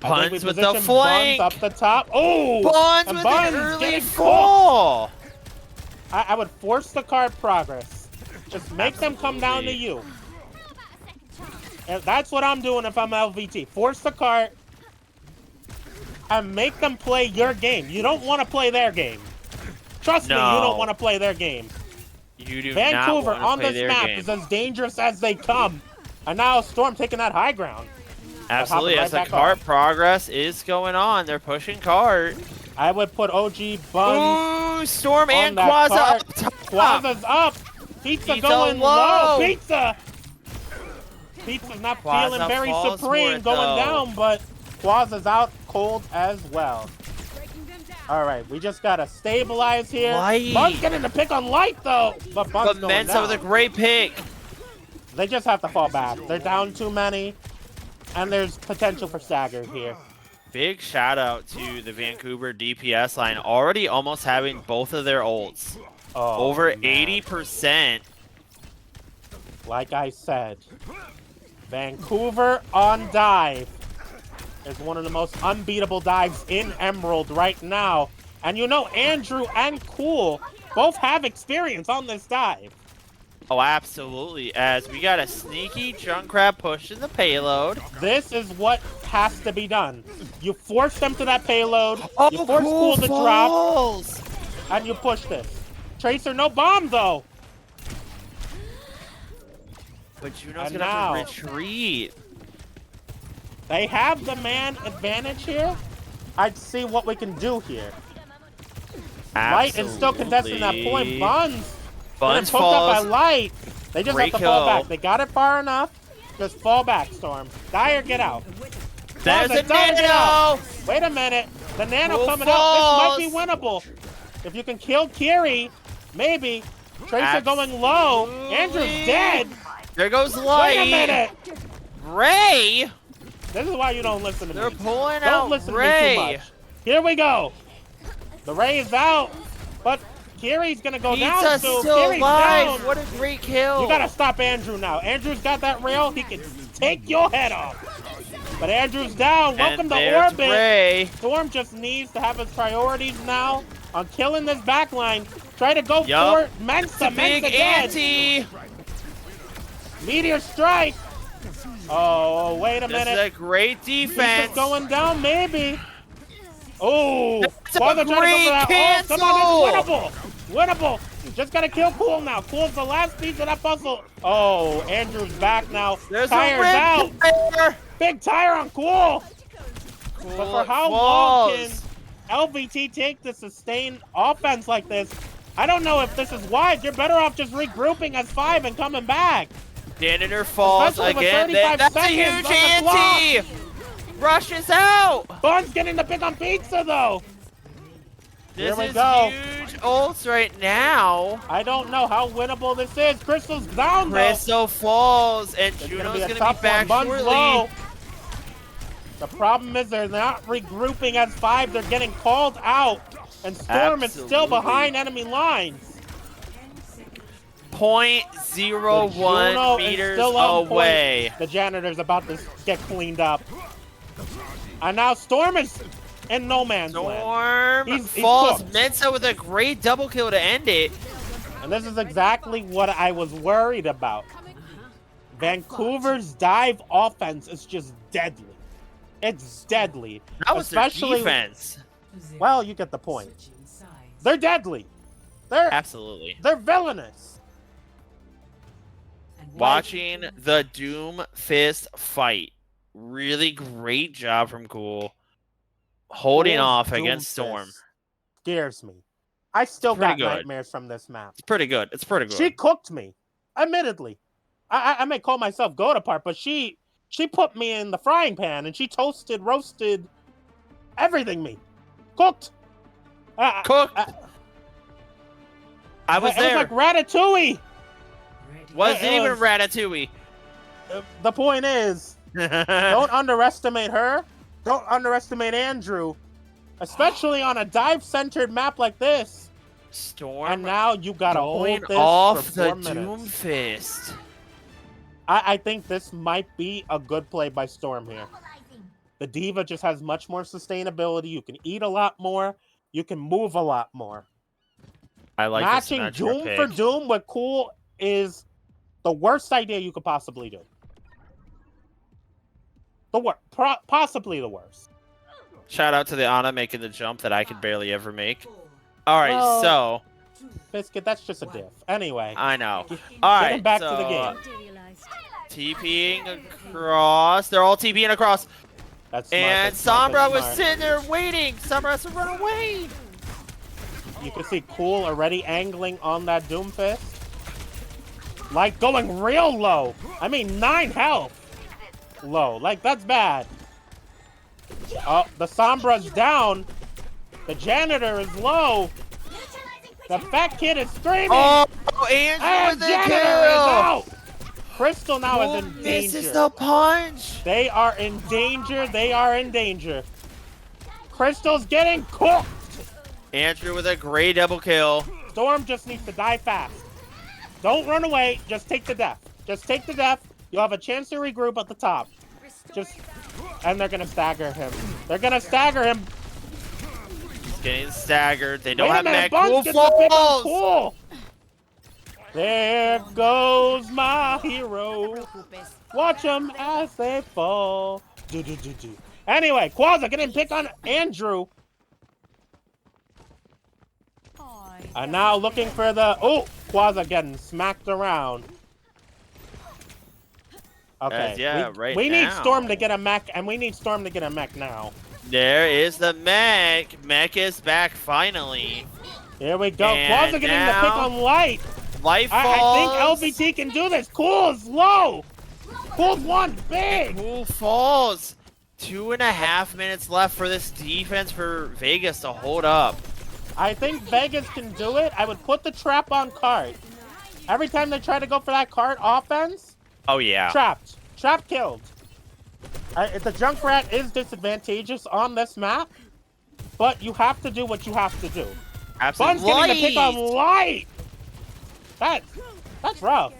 Buns with the flank. Buns up the top. Oh! Buns with an early fall. I would force the card progress. Just make them come down to you. And that's what I'm doing if I'm LVT. Force the cart and make them play your game. You don't want to play their game. Trust me, you don't want to play their game. You do Vancouver not on play this map is as dangerous as they come. And now Storm taking that high ground. Absolutely, as the cart progress is going on. They're pushing cart. I would put OG Buns. Ooh, Storm and Quaza up top. Quaza's up. Pizza going low. Pizza's not feeling very supreme going down, but Quaza's out cold as well. All right, we just gotta stabilize here. Bun's getting the pick on Light though, but Bun's going Mensa down. with a great pick. They just have to fall back. They're down too many, and there's potential for stagger here. Big shout out to the Vancouver DPS line, already almost having both of their ults. Over 80%. Like I said, Vancouver on dive is one of the most unbeatable dives in Emerald right now. And you know, Andrew and Cool both have experience on this dive. Oh, absolutely. As we got a sneaky Junkrat push in the payload. This is what has to be done. You force them to that payload. You force Cool to drop. And you push this. Tracer, no bomb though. But Juno's gonna have to retreat. They have the man advantage here. I'd see what we can do here. Light is still contesting that point. Buns poked up by Light. They just have to fall back. They got it far enough. Just fall back, Storm. Dire, get out. There's a Nano. Wait a minute. The Nano coming out. This might be winnable. If you can kill Kiri, maybe. Tracer going low. Andrew's dead. There goes Light. Wait a minute. Ray. This is why you don't listen to me. They're pulling out Ray. To me too much. Here we go. The Ray is out, but Kiri's gonna go down Pizza's soon. still Kiri's alive. down. What a great kill. You gotta stop Andrew now. Andrew's got that rail. He can take your head off. But Andrew's down. Welcome to orbit. Ray. Storm just needs to have his priorities now on killing this backline. Try to go for Mensa. Big Mensa anti. Meteor strike. Oh, wait a minute. This is a great defense. He's going down, maybe. Oh, That's a trying to go for that. cancel. Oh, come on, it's winnable. Winnable. You just gotta kill Cool now. Cool's the last piece of that puzzle. Oh, Andrew's back now. There's Tire's out. Tire. Big tire on Cool. Cool. But for how long can LVT take the sustained offense like this? I don't know if this is wise. You're better off just regrouping as 5 and coming back. Janitor falls again. That's a huge anti. Rushes out. Bun's getting the pick on pizza though. This Here we is go. huge ults right now. I don't know how winnable this is. Crystal's down though. Crystal falls, and Juno's gonna be back shortly. Low. The problem is they're not regrouping as 5. They're getting called out, and Storm is still behind enemy lines. 0.01 meters away. The janitor's about to get cleaned up. And now Storm is in no man's land. Storm falls. cooked. Mensa with a great double kill to end it. And this is exactly what I was worried about. Vancouver's dive offense is just deadly. It's deadly. That was their defense. Well, you get the point. They're deadly. Absolutely. They're villainous. Watching the Doom Fist fight. Really great job from Cool. Holding off against Storm. Scares me. I still got nightmares from this map. It's pretty good. It's pretty good. She cooked me. Admittedly. I may call myself goat apart, but she put me in the frying pan and she toasted, roasted, everything me. Cooked. Cooked. I was there. It was like Ratatouille. Wasn't even Ratatouille. The point is, don't underestimate her. Don't underestimate Andrew. Especially on a dive-centered map like this. Storm. And now you gotta hold this off for 4 the minutes. Doom Fist. I think this might be a good play by Storm here. The Diva just has much more sustainability. You can eat a lot more. You can move a lot more. I like matching Doom for Doom with Cool is the worst idea you could possibly do. Possibly the worst. Shout out to the Ana making the jump that I could barely ever make. All right, so Biscuit, that's just a diff. Anyway, I know. All right, getting back to the game. TPing across. They're all TPing across. That's smart, and Sombra was sitting there waiting. Sombra has to run away. You can see Cool already angling on that Doom Fist. Like going real low. I mean, 9 health. Low. Like, that's bad. Oh, the Sombra's down. The janitor is low. The fat kid is screaming. Oh, Andrew with the janitor kill. is out. Crystal now is in danger. Misses the punch. They are in danger. They are in danger. Crystal's getting cooked. Andrew with a great double kill. Storm just needs to die fast. Don't run away. Just take the death. Just take the death. You'll have a chance to regroup at the top. And they're gonna stagger him. They're gonna stagger him. He's getting staggered. They don't Wait have a minute, Cool Buns gets the pick on falls. Cool. There goes my hero. Watch them as they fall. Anyway, Quaza getting pick on Andrew. And now looking for the... Oh, Quaza getting smacked around. Okay, we need Storm to get a mech, and we need Storm to get a mech now. There is the mech. Mech is back finally. Here we go. Quaza getting the pick on Light. Light falls. I think LVT can do this. Cool's low. Cool's one big. Cool falls. 2.5 minutes left for this defense for Vegas to hold up. I think Vegas can do it. I would put the trap on cart. Every time they try to go for that cart offense. Oh, yeah. Trapped. Trap killed. The Junkrat is disadvantageous on this map, but you have to do what you have to do. Absolutely. Bun's getting the pick on Light. That's rough.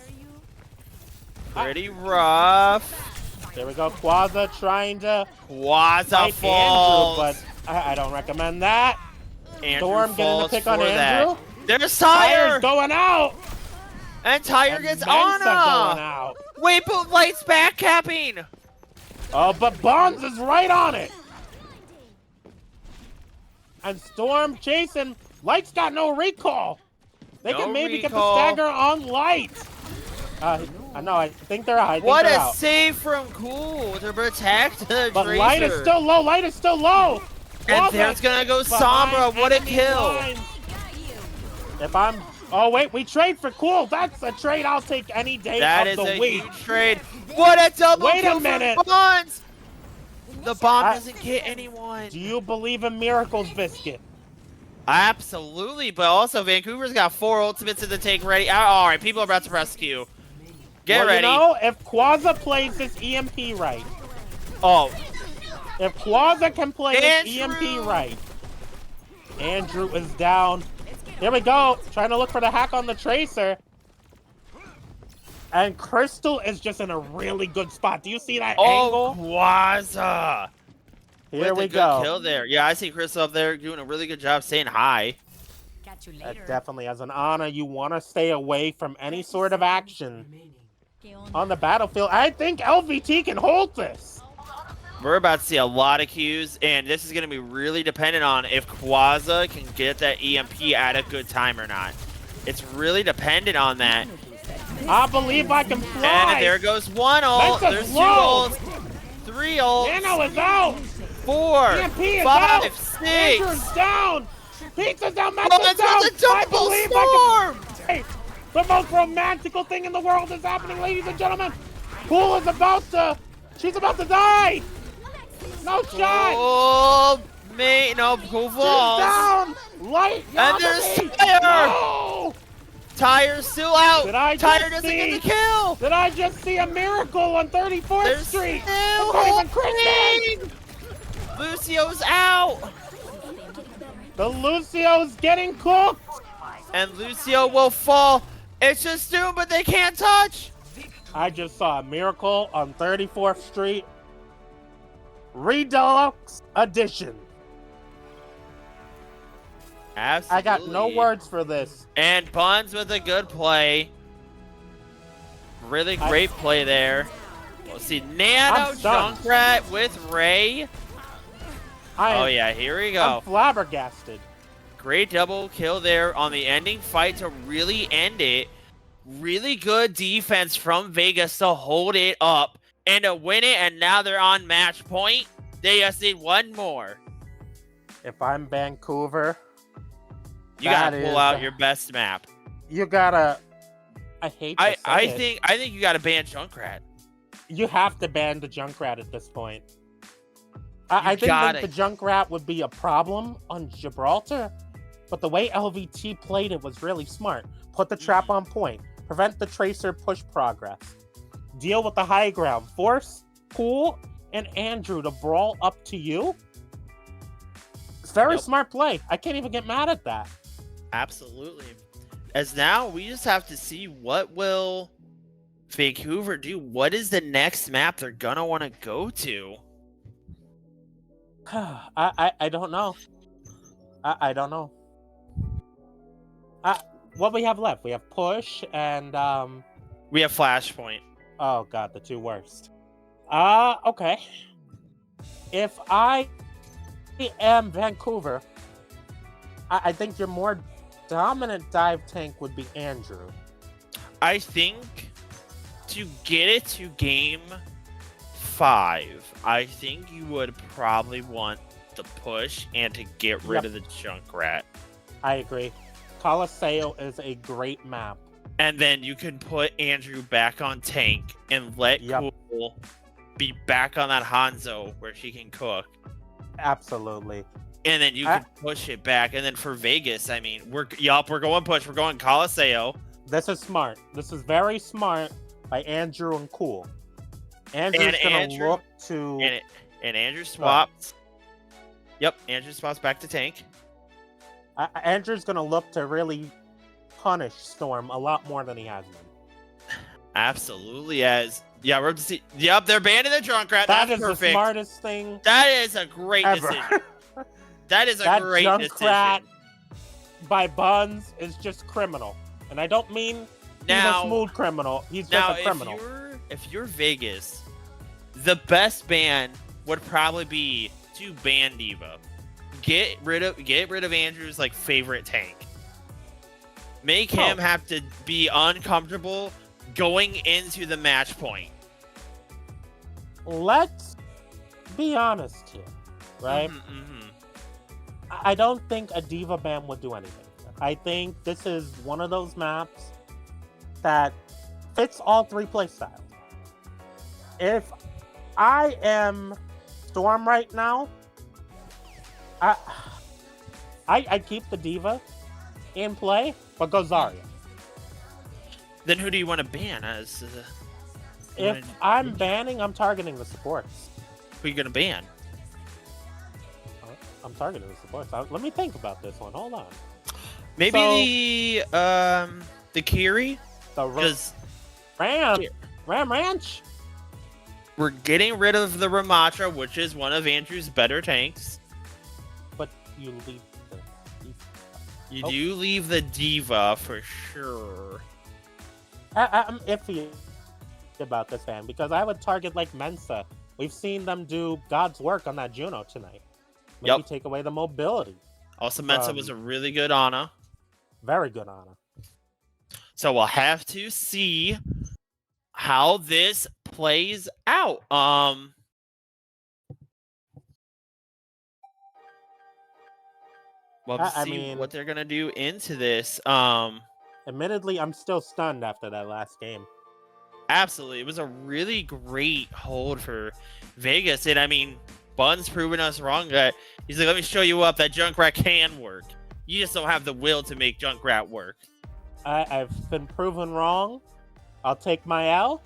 Pretty rough. There we go. Quaza trying to Quaza falls. Andrew, but I don't recommend that. Andrew Storm getting the pick on Andrew. There's Tyre going out. And Tyre gets Mensa going Anna. out. Wait, but Light's backcapping. Oh, but Bonds is right on it. And Storm chasing. Light's got no recall. They can maybe get the stagger on Light. No, I think they're out. What a save from Cool to protect the But Tracer. Light is still low. Light is still low. And there's gonna go Sombra. What a kill. If I'm... Oh, wait. We trade for Cool. That's a trade I'll take any day of the week. That is a huge trade. What a double kill from Bonds. The bomb doesn't hit anyone. Do you believe in miracles, Biscuit? Absolutely, but also Vancouver's got 4 ultimates in the tank ready. All right, people are about to press Q. Get ready. You know, if Quaza plays this EMP right. Oh. If Quaza can play this EMP right. Andrew is down. Here we go. Trying to look for the hack on the Tracer. And Crystal is just in a really good spot. Do you see that angle? Quaza. Here we go. Good kill there. Yeah, I see Crystal up there doing a really good job saying hi. Definitely, as an Ana, you want to stay away from any sort of action on the battlefield. I think LVT can hold this. We're about to see a lot of Qs, and this is going to be really dependent on if Quaza can get that EMP at a good time or not. It's really dependent on that. I believe I can fly. And there goes 1 ult. There's 2 ults. 3 ults. Nano is out. 4, EMP is 5, out. 6. Andrew's down. Pizza's down. Oh, Mensa's down. a double storm. Hey, the most romantical thing in the world is happening, ladies and gentlemen. Cool is about to... She's about to die. No shot. Oh, mate. No, Cool falls. She's down. Light. And there's Tyre. No. Tyre's still out. Tyre doesn't see, get the kill. Did I just see a miracle on 34th Street? Still holding. Lucio's out. The Lucio's getting cooked. And Lucio will fall. It's just Doom, but they can't touch. I just saw a miracle on 34th Street. Redux Edition. Absolutely. I got no words for this. And Buns with a good play. Really great play there. We'll see Nano Junkrat with Ray. Oh yeah, here we go. I'm flabbergasted. Great double kill there on the ending fight to really end it. Really good defense from Vegas to hold it up and to win it, and now they're on match point. They just need 1 more. If I'm Vancouver, you gotta pull out your best map. You gotta. I hate to say I think you gotta ban Junkrat. You have to ban the Junkrat at this point. I think that the Junkrat would be a problem on Gibraltar, but the way LVT played it was really smart. Put the trap on point. Prevent the Tracer push progress. Deal with the high ground. Force Cool and Andrew to brawl up to you. It's very smart play. I can't even get mad at that. Absolutely. As now, we just have to see what will Vancouver do. What is the next map they're going to want to go to? I don't know. I don't know. What we have left? We have Push and... We have Flashpoint. Oh, God, the 2 worst. Okay. If I am Vancouver, I think your more dominant dive tank would be Andrew. I think to get it to game 5, I think you would probably want the Push and to get rid of the Junkrat. I agree. Colosseo is a great map. And then you can put Andrew back on tank and let Cool be back on that Hanzo where she can cook. Absolutely. And then you can push it back. And then for Vegas, I mean, we're going Push. We're going Colosseo. This is smart. This is very smart by Andrew and Cool. Andrew's going to look to... And Andrew swaps. Yep, Andrew swaps back to tank. Andrew's gonna look to really punish Storm a lot more than he has been. Absolutely, as yeah, we're to see. Yep, they're banning the Junkrat. That That's is perfect. the smartest thing. That is a great ever. decision. That is a that great Junkrat decision. By Buns is just criminal, and I don't mean Now, he's a smooth criminal. He's now, just a criminal. if you're Vegas, the best ban would probably be to ban D.Va. Get rid of Andrew's like favorite tank. Make him have to be uncomfortable going into the match point. Let's be honest here, right? I don't think a D.Va ban would do anything. I think this is one of those maps that fits all three playstyles. If I am Storm right now, I keep the D.Va in play, but go Zarya. Then who do you want to ban as? If I'm banning, I'm targeting the supports. Who are you gonna ban? I'm targeting the supports. Let me think about this one. Hold on. Maybe the Kiri. Because Ram Ranch. We're getting rid of the Ramatra, which is one of Andrew's better tanks. But you leave the You do leave the D.Va for sure. I'm iffy about this ban because I would target like Mensa. We've seen them do God's work on that Juno tonight. Maybe take away the mobility. Also, Mensa was a really good Ana. Very good Ana. So we'll have to see how this plays out. We'll have to see what they're gonna do into this. Admittedly, I'm still stunned after that last game. Absolutely, it was a really great hold for Vegas, and I mean, Bun's proven us wrong. That he's like, let me show you up that Junkrat can work. You just don't have the will to make Junkrat work. I've been proven wrong. I'll take my L.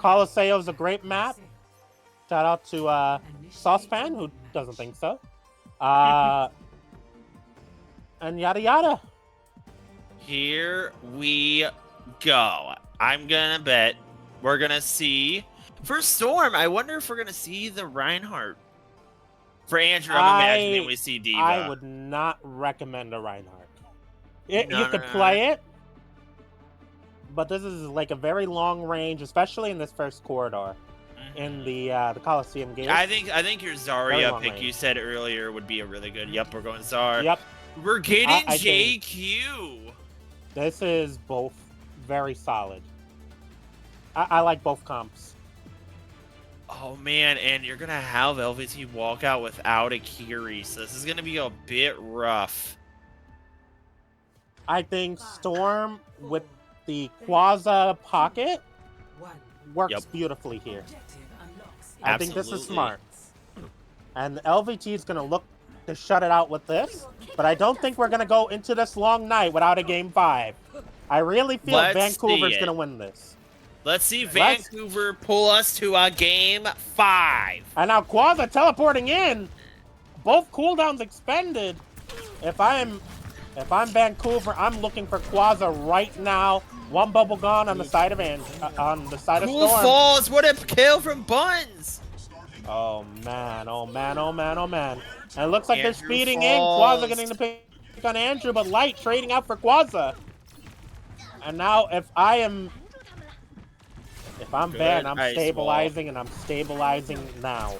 Colosseo's a great map. Shout out to Saucepan, who doesn't think so. And yada yada. Here we go. I'm gonna bet we're gonna see for Storm. I wonder if we're gonna see the Reinhardt. For Andrew, I'm imagining we see D.Va. I would not recommend a Reinhardt. You could play it, but this is like a very long range, especially in this first corridor in the Coliseum game. I think your Zarya pick you said earlier would be a really good. Yep, we're going Zar. Yep. We're getting JQ. This is both very solid. I like both comps. Oh man, and you're gonna have LVT walk out without a Kiri, so this is gonna be a bit rough. I think Storm with the Quasar pocket works beautifully here. I think this is smart. And LVT is gonna look to shut it out with this, but I don't think we're gonna go into this long night without a game 5. I really feel Vancouver's gonna win this. Let's see Vancouver pull us to a game 5. And now Quasar teleporting in. Both cooldowns expended. If I'm Vancouver, I'm looking for Quasar right now. One bubble gone on the side of on the side of Storm. Falls, what a kill from Buns! Oh man, oh man, oh man, oh man. And it looks like they're speeding in. Quasar getting the pick on Andrew, but Light trading out for Quasar. And now if I'm banned, I'm stabilizing, and I'm stabilizing now.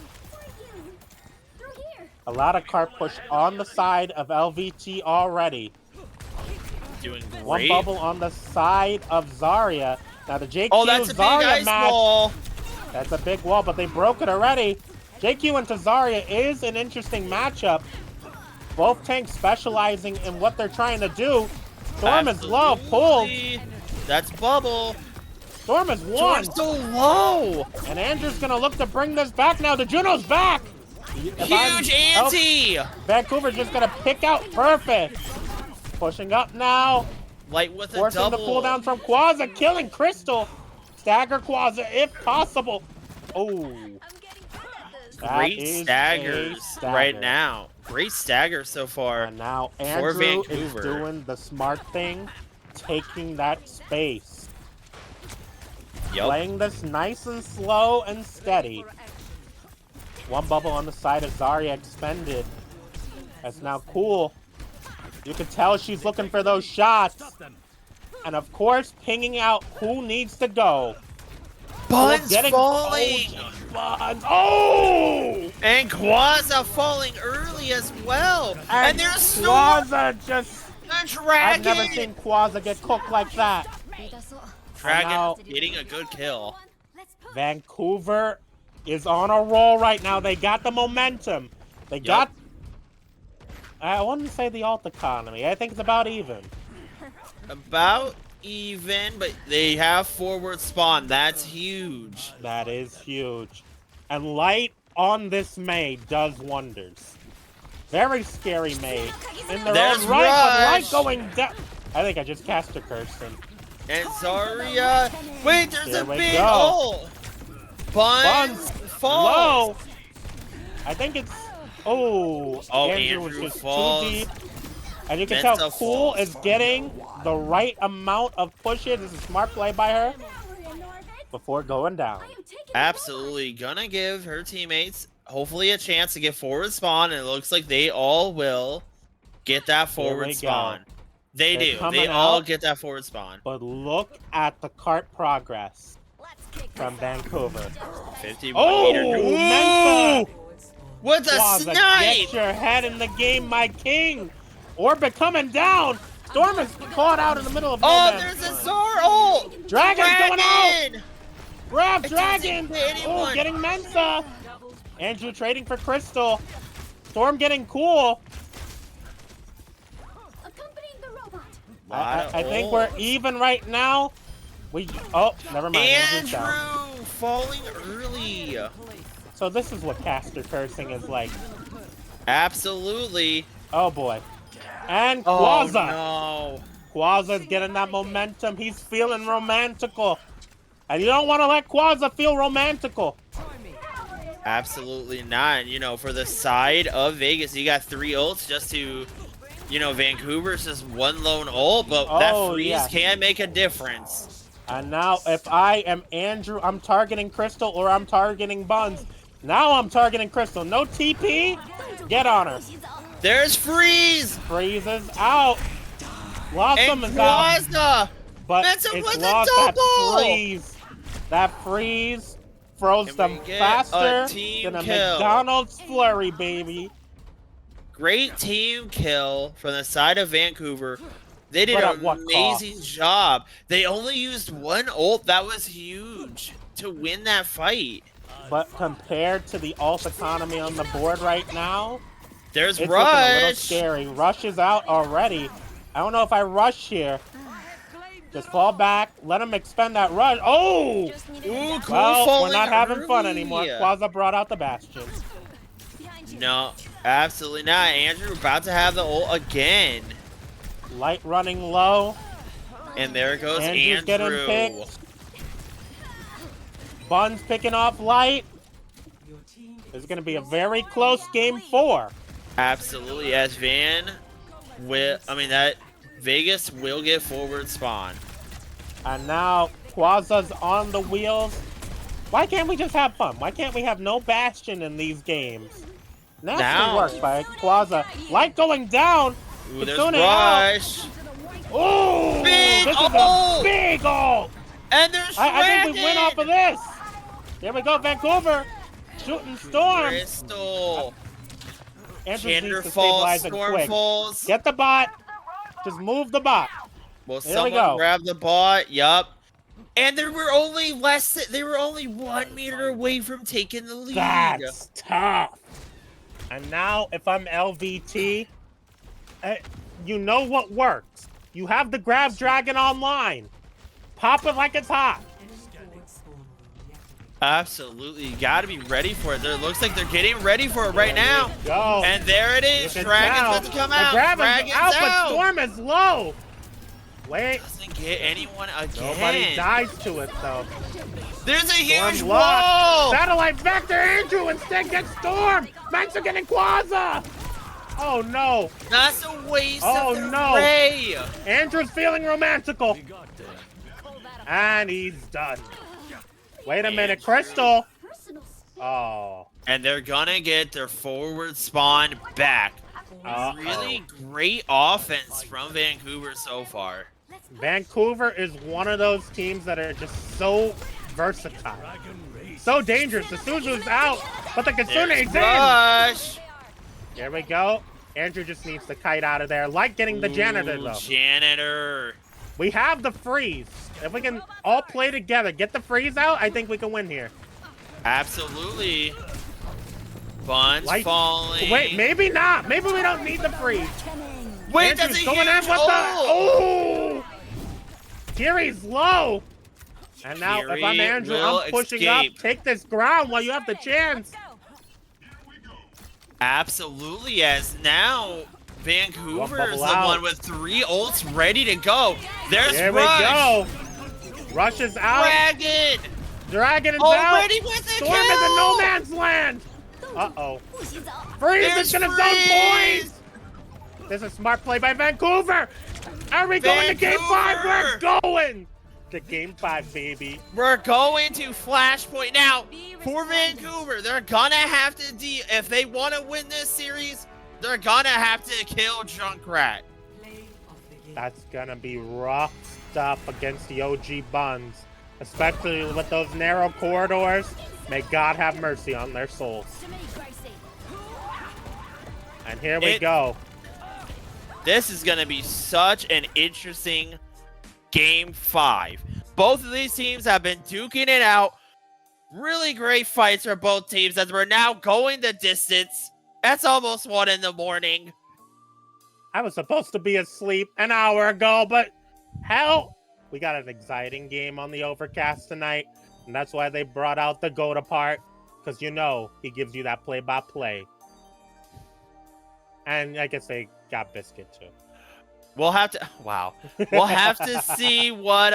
A lot of cart push on the side of LVT already. Doing great. One bubble on the side of Zarya. Now the JQ that's a Zarya big match. wall. That's a big wall, but they broke it already. JQ into Zarya is an interesting matchup. Both tanks specializing in what they're trying to do. Storm is low, pulled. That's bubble. Storm is one. Storm's so low. And Andrew's gonna look to bring this back now. The Juno's back. Huge ante. Vancouver's just gonna pick out perfect. Pushing up now. Light with a forcing double. The cooldown from Quasar, killing Crystal. Stagger Quasar if possible. Oh. Great staggers right now. great stagger so far. And now for Andrew is Vancouver. doing the smart thing, taking that space. Yep. Playing this nice and slow and steady. One bubble on the side of Zarya expended. That's now cool. You can tell she's looking for those shots. And of course, pinging out who needs to go. Buns Getting falling! Buns. Oh! And Quaza falling early as well. And there's Quaza just... the Dragon! I've never seen Quaza get cooked like that. Dragon now, getting a good kill. Vancouver is on a roll right now. They got the momentum. They got... I wouldn't say the alt economy. I think it's about even. About even, but they have forward spawn. That's huge. That is huge. And light on this Mei does wonders. Very scary Mei. In their There's own right, but light Rush. going down. I think I just cast a Kirsten. And Zarya. Wait, there's Here a we big go. ult. Buns falls. Low. I think it's... Oh, Andrew was Andrew just falls. too deep. And you can Mensa tell Cool falls. is getting the right amount of pushes. This is smart play by her before going down. Absolutely gonna give her teammates hopefully a chance to get forward spawn, and it looks like they all will get that forward spawn. They They're do. coming They all out. get that forward spawn. But look at the cart progress from Vancouver. 51 meter. Oh, Ooh! Mensa! What the Quaza, snipe! get your head in the game, my king! Orbit coming down! Storm is caught out in the middle of no Oh, man's there's a land. Zor ult! Dragon's going out! Grab It Dragon! doesn't hit Oh, anyone. getting Mensa! Andrew trading for Crystal. Storm getting Cool. I think we're even right now. Oh, never mind. Andrew's down. Andrew falling early. So this is what caster cursing is like. Absolutely. Oh boy. And Oh Quaza. no. Quaza's getting that momentum. He's feeling romantical. And you don't want to let Quaza feel romantical. Absolutely not. You know, for the side of Vegas, you got 3 ults just to, you know, Vancouver's just one lone ult, but that freeze can make a difference. And now, if I am Andrew, I'm targeting Crystal or I'm targeting Buns. Now I'm targeting Crystal. No TP. Get on her. There's freeze. Freezes out. Blossom And is out. Quaza. But Mensa it's with a lost that double! freeze. That freeze froze Can them we get faster a team than a kill? McDonald's flurry, baby. Great team kill from the side of Vancouver. They did But an at what amazing job. They only used 1 ult. That was huge to win that fight. But compared to the alt economy on the board right now, There's it's looking a little Rush. scary. Rush is out already. I don't know if I rush here. Just fall back. Let him expend that rush. Oh! Ooh, cool Well, we're falling not having fun early. anymore. Quaza brought out the Bastion. No, absolutely not. Andrew about to have the ult again. Light running low. And there goes Andrew's getting Andrew. picked. Buns picking off Light. This is going to be a very close game 4. Absolutely, as that Vegas will get forward spawn. And now Quaza's on the wheels. Why can't we just have fun? Why can't we have no Bastion in these games? Nasty Now. work by Quaza. Light going down. Ooh, there's Kitsune out. Rush. Ooh, Big this is ult. a big ult. And there's I think we win Dragon. off of this. There we go, Vancouver. Shooting Storm. Crystal. Andrew needs Chandler to falls, stabilize it Storm quick. falls. Get the bot. Just move the bot. Will There we someone go. grab the bot? Yup. And they were only they were only 1 meter away from taking the lead. That's tough. And now, if I'm LVT, you know what works. You have the Grab Dragon online. Pop it like it's hot. Absolutely, you gotta be ready for it. It looks like they're getting ready for it right now. Go. And there it is. If it's Dragon's out, about to come the out. Dragon's Dragon's out, but out. Storm is low. Wait. Doesn't get anyone again. Nobody dies to it, though. There's a huge Storm wall. lost. Satellite Vector Andrew instead gets Storm. Mensa getting Quaza. Oh no! That's a waste Oh of the no! ray. Andrew's feeling romantical. And he's done. Wait a minute, Crystal! Oh. And they're gonna get their forward spawn back. Really great offense from Vancouver so far. Vancouver is one of those teams that are just so versatile. So dangerous. The Suzu's out, but the Kitsune's in. Rush. Here we go. Andrew just needs to kite out of there, like getting the janitor, though. Janitor. We have the freeze. If we can all play together, get the freeze out, I think we can win here. Absolutely. Buns falling. Wait, maybe not. Maybe we don't need the freeze. Wait, Andrew's that's a going in huge with the... Oh! Kiri's low. And now, if I'm Andrew, I'm pushing up. Take this ground while you have the chance. Absolutely, as now Vancouver is the one with 3 ults ready to go. There's There Rush. we go. Rush is out. Dragon is already out. with the Storm is in no man's land. Uh-oh. Freeze is gonna zone points. This is a smart play by Vancouver. Are we going to Game 5? We're going to Game 5, baby. We're going to Flashpoint. Now, for Vancouver, they're gonna have to if they want to win this series, they're gonna have to kill Junkrat. That's gonna be rough stuff against the OG Buns, especially with those narrow corridors. May God have mercy on their souls. And here we go. This is gonna be such an interesting Game 5. Both of these teams have been duking it out. Really great fights for both teams as we're now going the distance. That's almost 1 in the morning. I was supposed to be asleep an hour ago, but hell, we got an exciting game on the Overcast tonight, and that's why they brought out the GOAT part, because you know he gives you that play-by-play. And I guess they got Biscuit too. We'll have to. Wow. We'll have to see what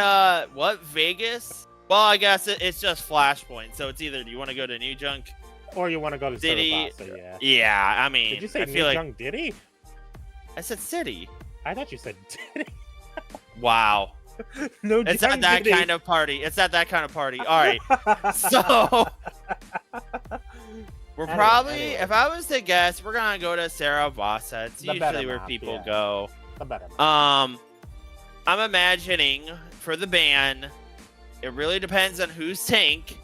Vegas. Well, I guess it's just Flashpoint, so it's either do you want to go to New Junk, or you want to go to City. Yeah. Yeah, I mean, did you say I New Junk Diddy? I said City. I thought you said Diddy. Wow. No, it's not that kind of party. It's not that kind of party. All right. So we're probably, if I was to guess, we're gonna go to Saragossa. It's usually where people go. The better. I'm imagining for the ban, it really depends on who's tank.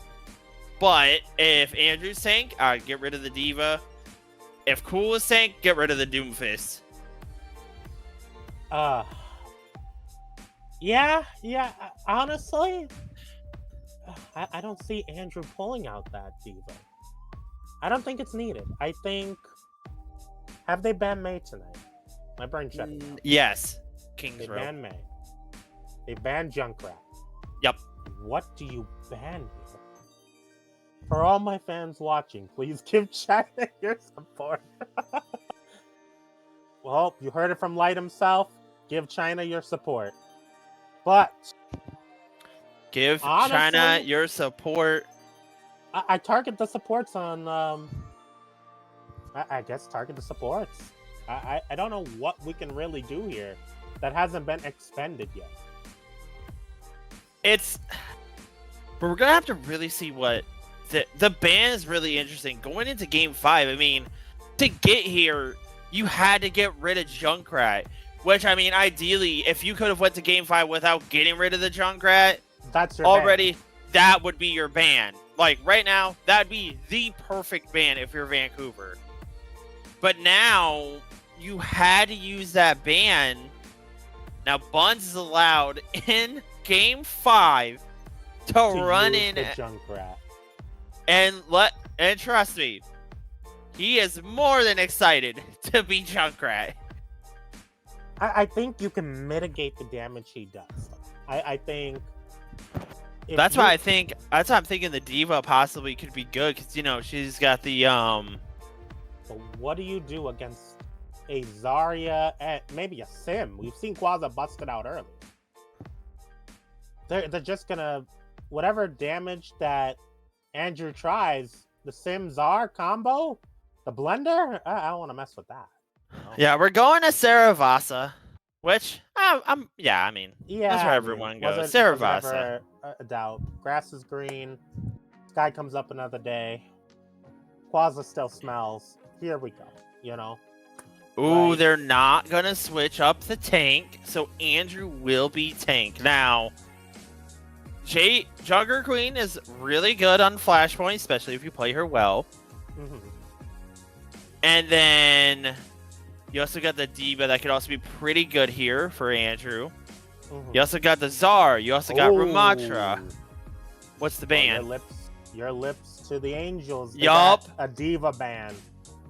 But if Andrew's tank, I'd get rid of the Diva. If Cool is tank, get rid of the Doomfist. Yeah. Honestly, I don't see Andrew pulling out that Diva. I don't think it's needed. I think, have they banned May tonight? My brain shut down. Yes. King's They Row. banned May. They banned Junkrat. Yep. What do you ban here? For all my fans watching, please give China your support. Well, you heard it from Light himself. Give China your support. But give honestly, China your support. I target the supports on I guess target the supports. I don't know what we can really do here that hasn't been expended yet. But we're gonna have to really see what the ban is really interesting. Going into Game 5, I mean, to get here, you had to get rid of Junkrat. Which, I mean, ideally, if you could have went to Game 5 without getting rid of the Junkrat, that's your already ban. That would be your ban. Like, right now, that'd be the perfect ban if you're Vancouver. But now, you had to use that ban. Now, Buns is allowed in Game 5 to run in the Junkrat. And trust me, he is more than excited to be Junkrat. I think you can mitigate the damage he does. I think that's why I'm thinking the Diva possibly could be good because you know she's got the So what do you do against a Zarya and maybe a Sim? We've seen Quaza busted out early. They're just gonna whatever damage that Andrew tries, the Sim Zar combo, the blender. I don't want to mess with that. Yeah, we're going to Saravasa, which yeah, I mean, Yeah, that's where everyone goes. was Saravasa. never a doubt. Grass is green. Sky comes up another day. Quaza still smells. Here we go. You know. Ooh, Right. they're not gonna switch up the tank, so Andrew will be tank. Now, Jugger Queen is really good on Flashpoint, especially if you play her well. And then you also got the Diva that could also be pretty good here for Andrew. You also got the Czar. You also got Ramatra. What's the ban? Your lips to the angels. Yup. A Diva ban.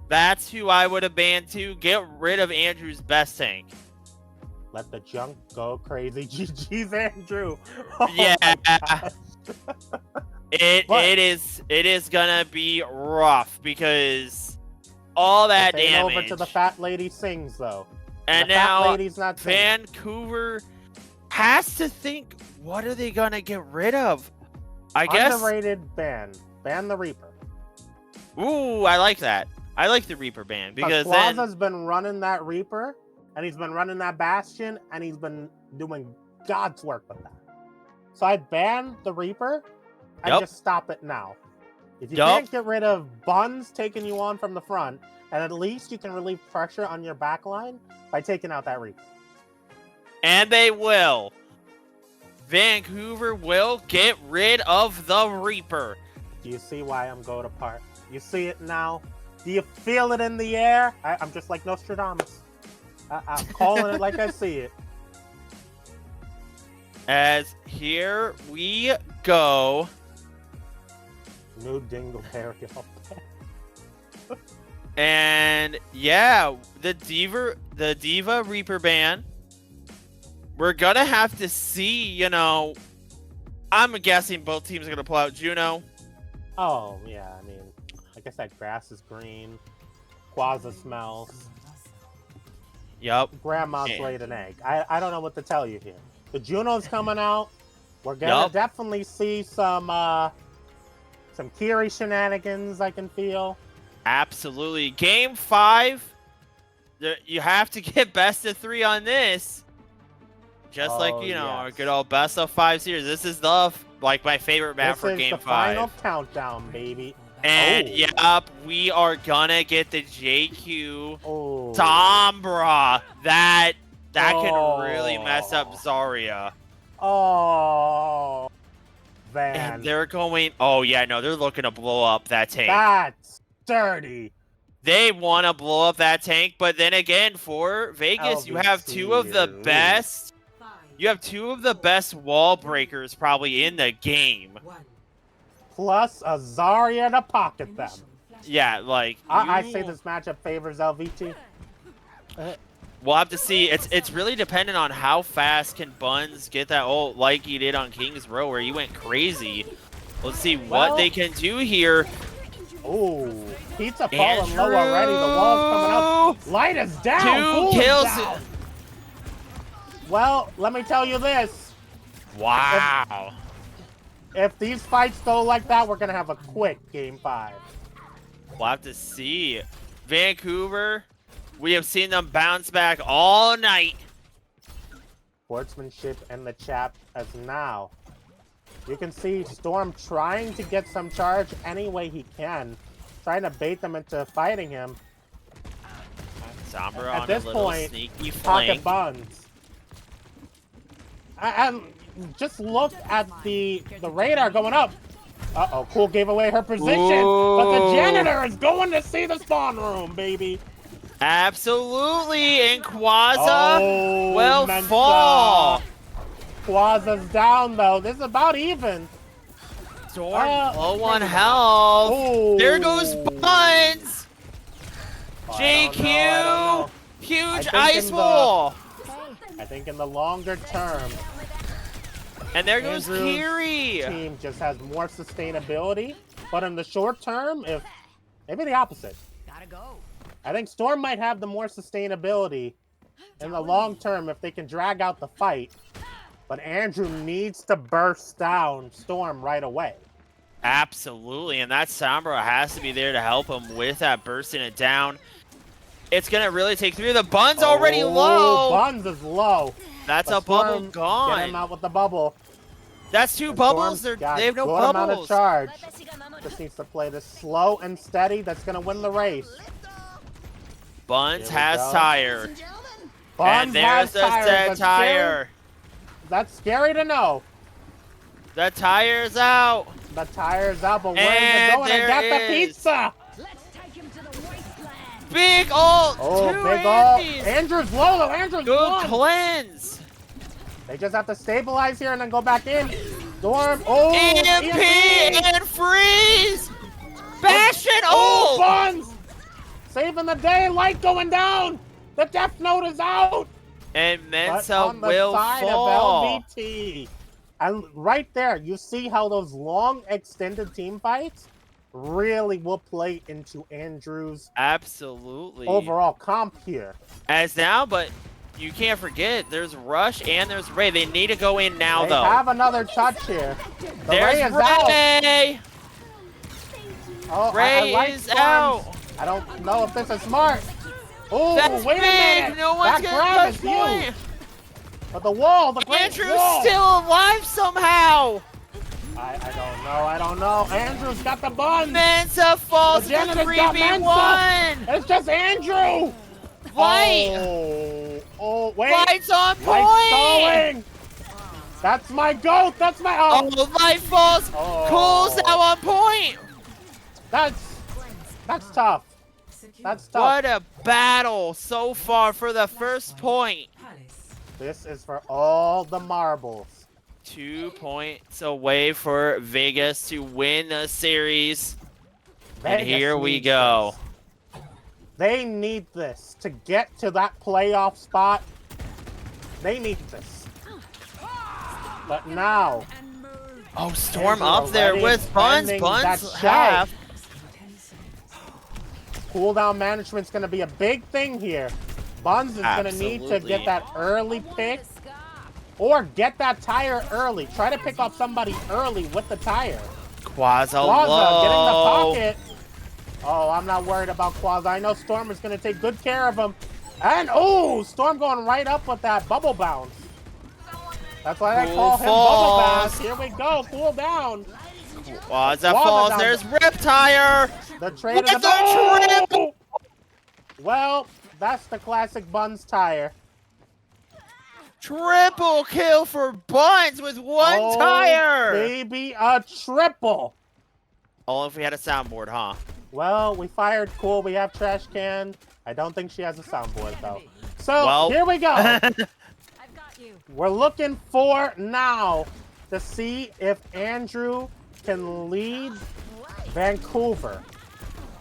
That's who I would have banned too. Get rid of Andrew's best tank. Let the junk go crazy. GG's Andrew. Oh yeah. It is gonna be rough because all that damage. Over to the fat lady sings though. And the now fat lady's not singing. Vancouver has to think, what are they gonna get rid of? I guess underrated ban. Ban the Reaper. Ooh, I like that. I like the Reaper ban because Plaza's been running that Reaper, and he's been running that Bastion, and he's been doing God's work with that. So I'd ban the Reaper and just stop it now. If you can't get rid of Buns taking you on from the front, and at least you can relieve pressure on your backline by taking out that Reaper. And they will. Vancouver will get rid of the Reaper. Do you see why I'm going apart? You see it now? Do you feel it in the air? I'm just like Nostradamus. I'm calling it like I see it. As here we go. New Dingleberry. And yeah, the Diva Reaper ban. We're gonna have to see, you know. I'm guessing both teams are gonna pull out Juno. Oh yeah, I mean, like I said, grass is green. Quaza smells. Yup. Grandma's laid an egg. I don't know what to tell you here. The Juno's coming out. We're gonna definitely see some Kiri shenanigans. I can feel. Absolutely. Game 5. You have to get best of 3 on this. Just like, you know, our good old best of 5 series. This is my favorite map for Game 5. This is the final countdown, baby. And yep, we are gonna get the JQ Sombra. That can really mess up Zarya. Oh, Van. And they're going. Oh yeah, no, they're looking to blow up that tank. That's dirty. They want to blow up that tank, but then again, for Vegas, you have two of the best. You have two of the best wall breakers probably in the game. Plus a Zarya to pocket them. Yeah, like I say this matchup favors LVT. We'll have to see. It's really dependent on how fast can Buns get that ult like he did on King's Row where he went crazy. Let's see what they can do here. Oh, Pizza falling low already. The wall's coming up. Light is down. 2 kills. Down. Well, let me tell you this. Wow. If these fights go like that, we're going to have a quick Game 5. We'll have to see. Vancouver, we have seen them bounce back all night. Sportsmanship in the chat as now. You can see Storm trying to get some charge any way he can. Trying to bait them into fighting him. Sombra at on this a little point, sneaky pocket flank. Buns. And just look at the radar going up. Uh-oh, Cool gave away her position. Ooh. But the janitor is going to see the spawn room, baby. Absolutely, and Quaza will fall. Quaza's down, though. This is about even. Storm low on health. Oh. There goes Buns. JQ, huge ice wall. I think in the longer term, and there goes Kiri. Team just has more sustainability, but in the short term, maybe the opposite. Gotta go. I think Storm might have the more sustainability in the long term if they can drag out the fight. But Andrew needs to burst down Storm right away. Absolutely, and that Sombra has to be there to help him with that bursting it down. It's gonna really take through. The Bun's already Oh, low. Buns is low. That's But a bubble Storm, gone. Get him out with the bubble. That's two And bubbles. Storm's They got have no good amount of bubbles. charge. Just needs to play this slow and steady. That's gonna win the race. Buns Here we has go. tire. Buns And there's has the tires. said That's scary. tire. That's scary to know. The tire's out. The tire's out, but where's And it going? there I got the is. pizza. Big ult. Oh, Two big ult. Andys. Andrew's low, though. Andrew's Good one. cleanse. They just have to stabilize here and then go back in. Storm. Oh, EMP and freeze. Bastion Oh, ult. Buns. Saving the day. Light going down. The Death Note is out. And But Mensa on the will side fall. of LVT. And right there, you see how those long extended team fights really will play into Andrew's Absolutely. overall comp here. As now, but you can't forget, there's Rush and there's Ray. They need to go in now, They though. have another touch here. The There's Ray is out. Ray. Oh, Ray I like is Buns. out. I don't know if this is smart. Oh, That's wait a big. minute. No one's that gonna grab touch is point. huge. But the wall, the great Andrew's wall. still alive somehow. I don't know. Andrew's got the Buns. Mensa falls The to janitor's got 3v1. It's just Andrew. Light. Oh, wait. Light's on Light's point. stalling. That's my goat. That's my Oh, Light falls. Oh. Cool's now on point. That's tough. That's tough. What a battle so far for the first point. This is for all the marbles. 2 points away for Vegas to win the series. And Vegas here we needs go. this. They need this to get to that playoff spot. They need this. But now, Oh, Storm Andrew up there already with Buns. extending that Buns shell. half. cooldown management's going to be a big thing here. Buns is going to need to Absolutely. get that early pick or get that tire early. Try to pick off somebody early with the tire. Quaza Quaza, get in the low. pocket. Oh, I'm not worried about Quaza. I know Storm is going to take good care of him. And, oh, Storm going right up with that bubble bounce. That's why they call him Bubble Bounce. Here we go. Cool down. Quaza falls. down. There's Riptire. The trade With of the the Well, that's the classic Buns tire. Triple kill for Buns with one Oh, tire. Baby, a triple. Oh, if we had a soundboard, huh? Well, we fired Cool. We have Trash Can. I don't think she has a soundboard, though. So, Well. here we go. We're looking for now to see if Andrew can lead Vancouver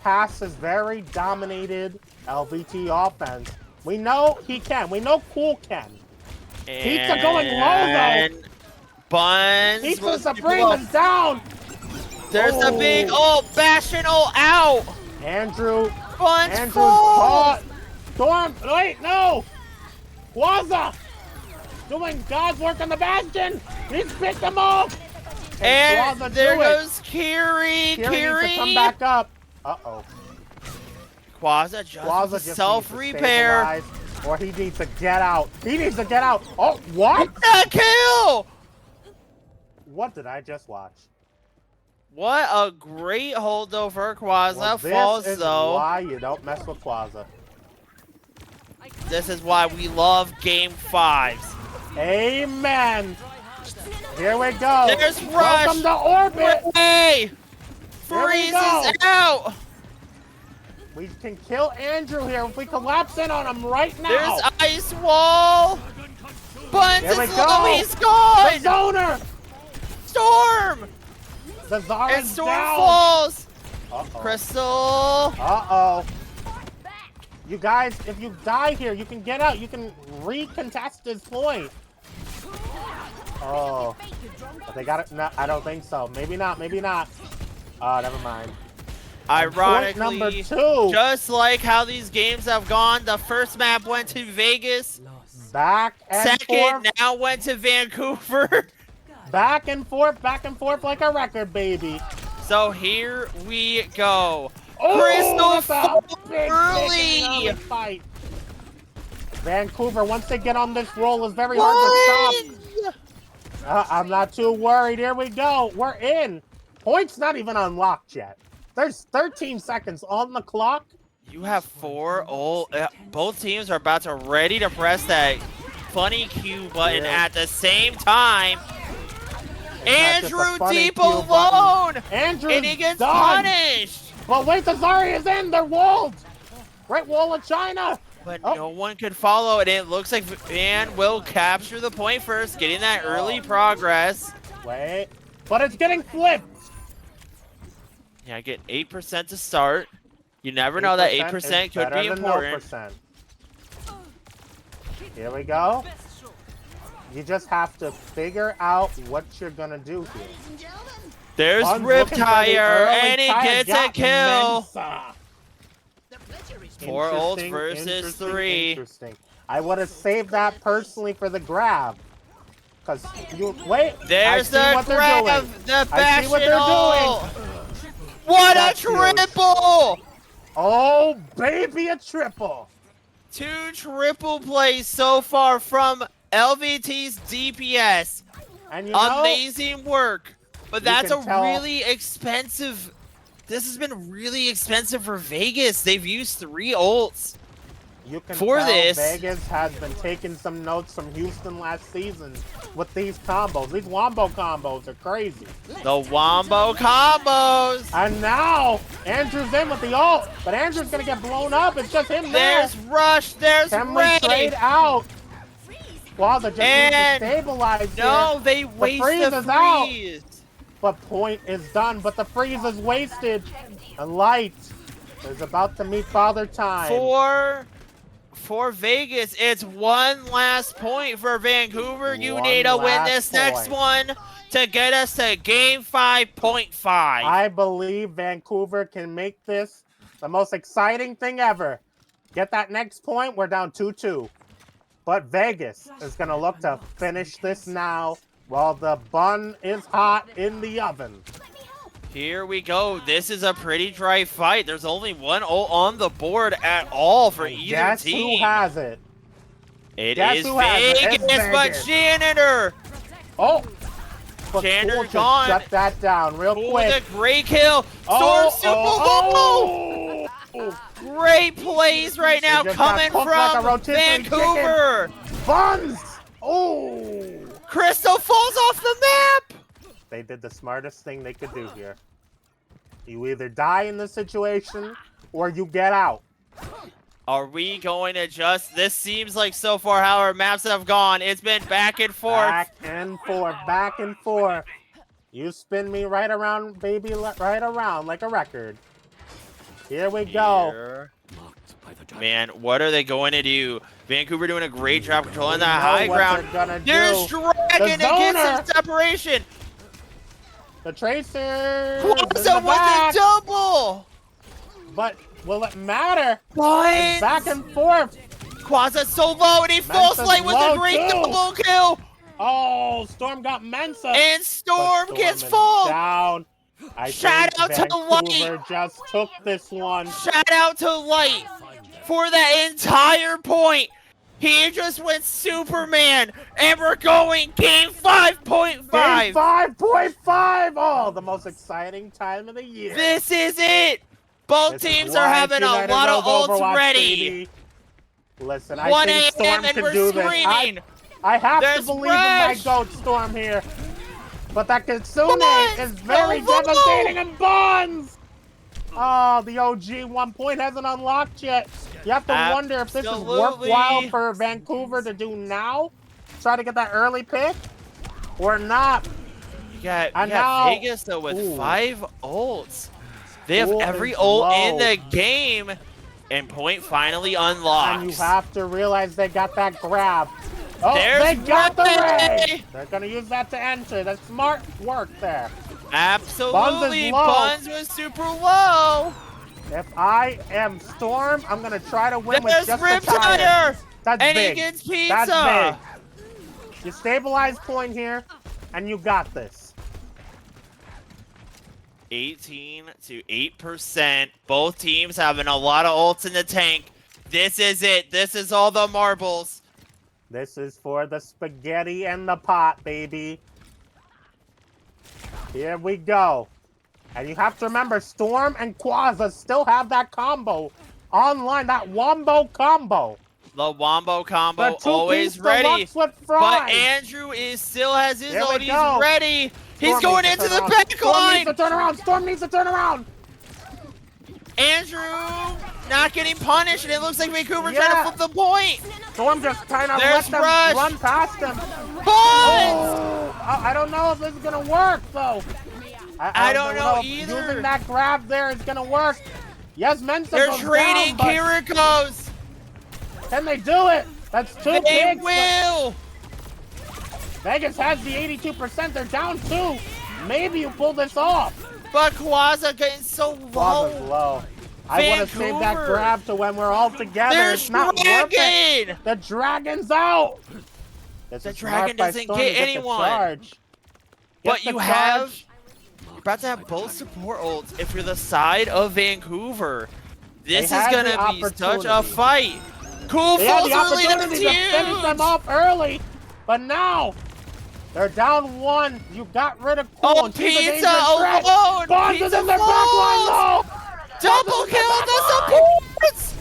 past his very dominated LVT offense. We know he can. We know Cool can. Pizza going low, though. Buns. Pizza was Supreme is down. There's a big Bastion out. Andrew. Buns Andrew's full. caught. Storm. Wait, no. Quaza. Doing God's work on the Bastion. He's picked him off. And Quaza there do it. goes Kiri. Kiri needs to come back up. Uh-oh. Quaza Quaza just just self-repair. needs to stabilize, or he needs to get out. He needs to get out. Oh, what? The kill! What did I just watch? What a great holdover. Quaza Well, falls this is though. why you don't mess with Quaza. This is why we love Game 5s. Amen. Here we go. There's Rush. Welcome to orbit. Hey! Here we Freeze go. is out! We can kill Andrew here if we collapse in on him right now. There's Ice Wall! Buns Here we is go. low, he's The gone! zoner. Storm! The Zara's And Storm down. falls! Uh-oh. Crystal! Uh-oh. You guys, if you die here, you can get out. You can recontest this point. Oh. But they got it. No, I don't think so. Maybe not. Maybe not. Oh, never mind. Ironically, Point number 2. just like how these games have gone, the first map went to Vegas, Back and second forth. now went to Vancouver. Back and forth like a record, baby. So here we go. Crystal that's a big kick in early. an early fight. Vancouver, once they get on this roll, is very hard to stop. I'm not too worried. Here we go. We're in. Points not even unlocked yet. There's 13 seconds on the clock. You have 4 ult. Both teams are about to ready to press that funny Q button at the same time. Andrew deep alone. Andrew, and he gets punished. But wait, the Zarya is in. They're walled. Great Wall of China. But no one could follow, and it looks like Van will capture the point first, getting that early progress. Wait, but it's getting flipped. Yeah, get 8% to start. You never know, that 8% could be important. No. Here we go. You just have to figure out what you're gonna do here. There's Riptire, and he gets a kill. 4 ults versus 3. Interesting. I would have saved that personally for the grab. Cause you wait. There's the grab, the bastion ult. What a triple! Oh baby, a triple. 2 triple plays so far from LVT's DPS. And amazing work. But that's a really expensive. This has been really expensive for Vegas. They've used 3 ults. You can for tell this. Vegas has been taking some notes from Houston last season with these combos. These wombo combos are crazy. The wombo combos. And now Andrew's in with the ult, but Andrew's gonna get blown up. It's just him there. There's Rush. There's Can Ray. we trade out? Wow, they're just need to stabilize. No, they waste the freeze. But point is done, but the freeze is wasted. The light is about to meet Father Time. For Vegas, it's 1 last point for Vancouver. You need to win this next one to get us to game 5.5. I believe Vancouver can make this the most exciting thing ever. Get that next point, we're down 2-2. But Vegas is going to look to finish this now while the bun is hot in the oven. Here we go. This is a pretty dry fight. There's only 1 ult on the board at all for either Guess team. Who has it? It is Vegas, but Janitor. Oh, but Janitor cool gone. Shut that down real quick. With a great kill. Storm Great plays right now coming from like Vancouver. Buns. Oh. Crystal falls off the map. They did the smartest thing they could do here. You either die in this situation or you get out. Are we going to just... This seems like so far how our maps have gone. It's been back and forth. Back and forth, back and forth. You spin me right around, baby, right around like a record. Here we go. Man, what are they going to do? Vancouver doing a great job controlling that high ground. There's Dragon to get some separation. The Tracer. Quasar with a double. But will it matter? What? Back and forth. Quasar so low and he falls light with a great double kill. Oh, Storm got Mensa. And Storm gets full. Down. Shout out to Light. Just took this one. Shout out to Light for that entire point. He just went Superman, and we're going game 5.5. Game 5.5. Oh, the most exciting time of the year. This is it. Both teams are having a lot of ults ready. Baby. Listen, I think Storm can do this. I have to believe in my GOAT Storm here. But that Kitsune is very devastating and Buns! Oh, the OG 1 point hasn't unlocked yet. You have to wonder if this is worthwhile for Vancouver to do now. Try to get that early pick or not. You got Vegas though with 5 ults. They have every ult in the game. And point finally unlocks. And you have to realize they got that grab. Oh, they got the ray! They're going to use that to enter. That's smart work there. Absolutely. Buns was super low. If I am Storm, I'm going to try to win with just Riptire. the tire. That's and big. He gets pizza. That's big. You stabilize point here, and you got this. 18 to 8%. Both teams having a lot of ults in the tank. This is it. This is all the marbles. This is for the spaghetti and the pot, baby. Here we go. And you have to remember, Storm and Quaza still have that combo online, that Wombo combo. The Wombo combo always ready. But Andrew still has his ult. He's ready. He's going into the back line. Storm needs to turn around. Storm needs to turn around. Andrew not getting punished, and it looks like Vancouver trying to flip the point. Storm just kind of let them run past him. I don't know if this is going to work, though. I don't know either. Using that grab there is going to work. Yes, Mensa They're trading Kirikos. Can they do it? That's too big. They will. Vegas has the 82%. They're down 2. Maybe you pull this off. But Quaza getting so low. Quaza's low. I want to save that grab to when we're all together. It's not worth it. The dragon's out. The dragon doesn't get anyone. But you're about to have both support ults if you're the side of Vancouver. This is going to be such a fight. Cool falls early. That's huge. To finish them off early, but now they're down 1. You got rid of Cool. Oh, Pizza alone. Bonds is in their backline, though. Double kill the supports.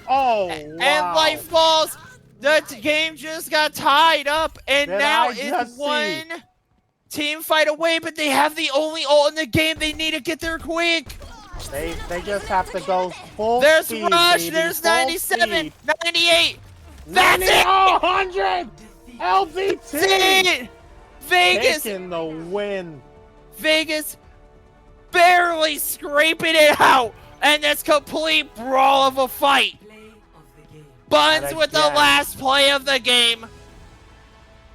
Oh, wow. And Life falls. The game just got tied up, and now it's one team fight away, but they have the only ult in the game. They need to get there quick. They just have to go full There's speed, Rush, baby. there's Full 97, speed. 98. That's it! 100! LVT! Vegas! Taking the win. Vegas barely scraping it out, and this complete brawl of a fight. Buns with the last play of the game.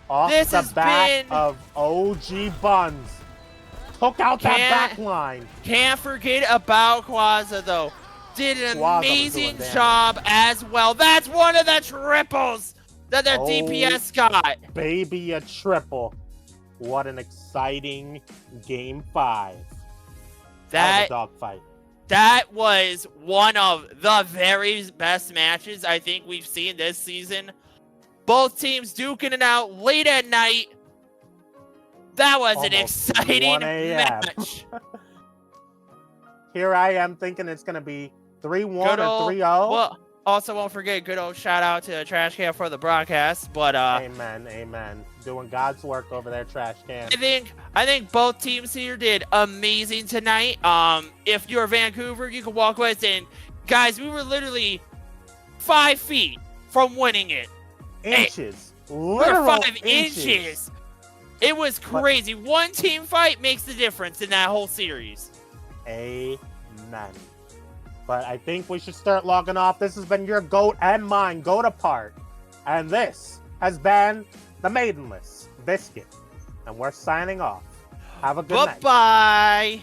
Off the back of OG Buns. Took out that back line. Can't forget about Quaza, though. Did an amazing job as well. That's one of the triples that the DPS got. Baby, a triple. What an exciting Game 5. That dogfight. That was one of the very best matches I think we've seen this season. Both teams duking it out late at night. That was an exciting match. Here I am thinking it's going to be 3-1 or 3-0. Well, also won't forget, good old shout out to the Trash Can for the broadcast. But amen. Doing God's work over there, Trash Can. I think both teams here did amazing tonight. If you're Vancouver, you can walk away saying, guys, we were literally 5 feet from winning it. Inches. Literal 5 inches. It was crazy. One team fight makes the difference in that whole series. Amen. But I think we should start logging off. This has been your GOAT and mine, GOAT apart. And this has been the Maidenless Biscuit. And we're signing off. Have a good night. Bye-bye.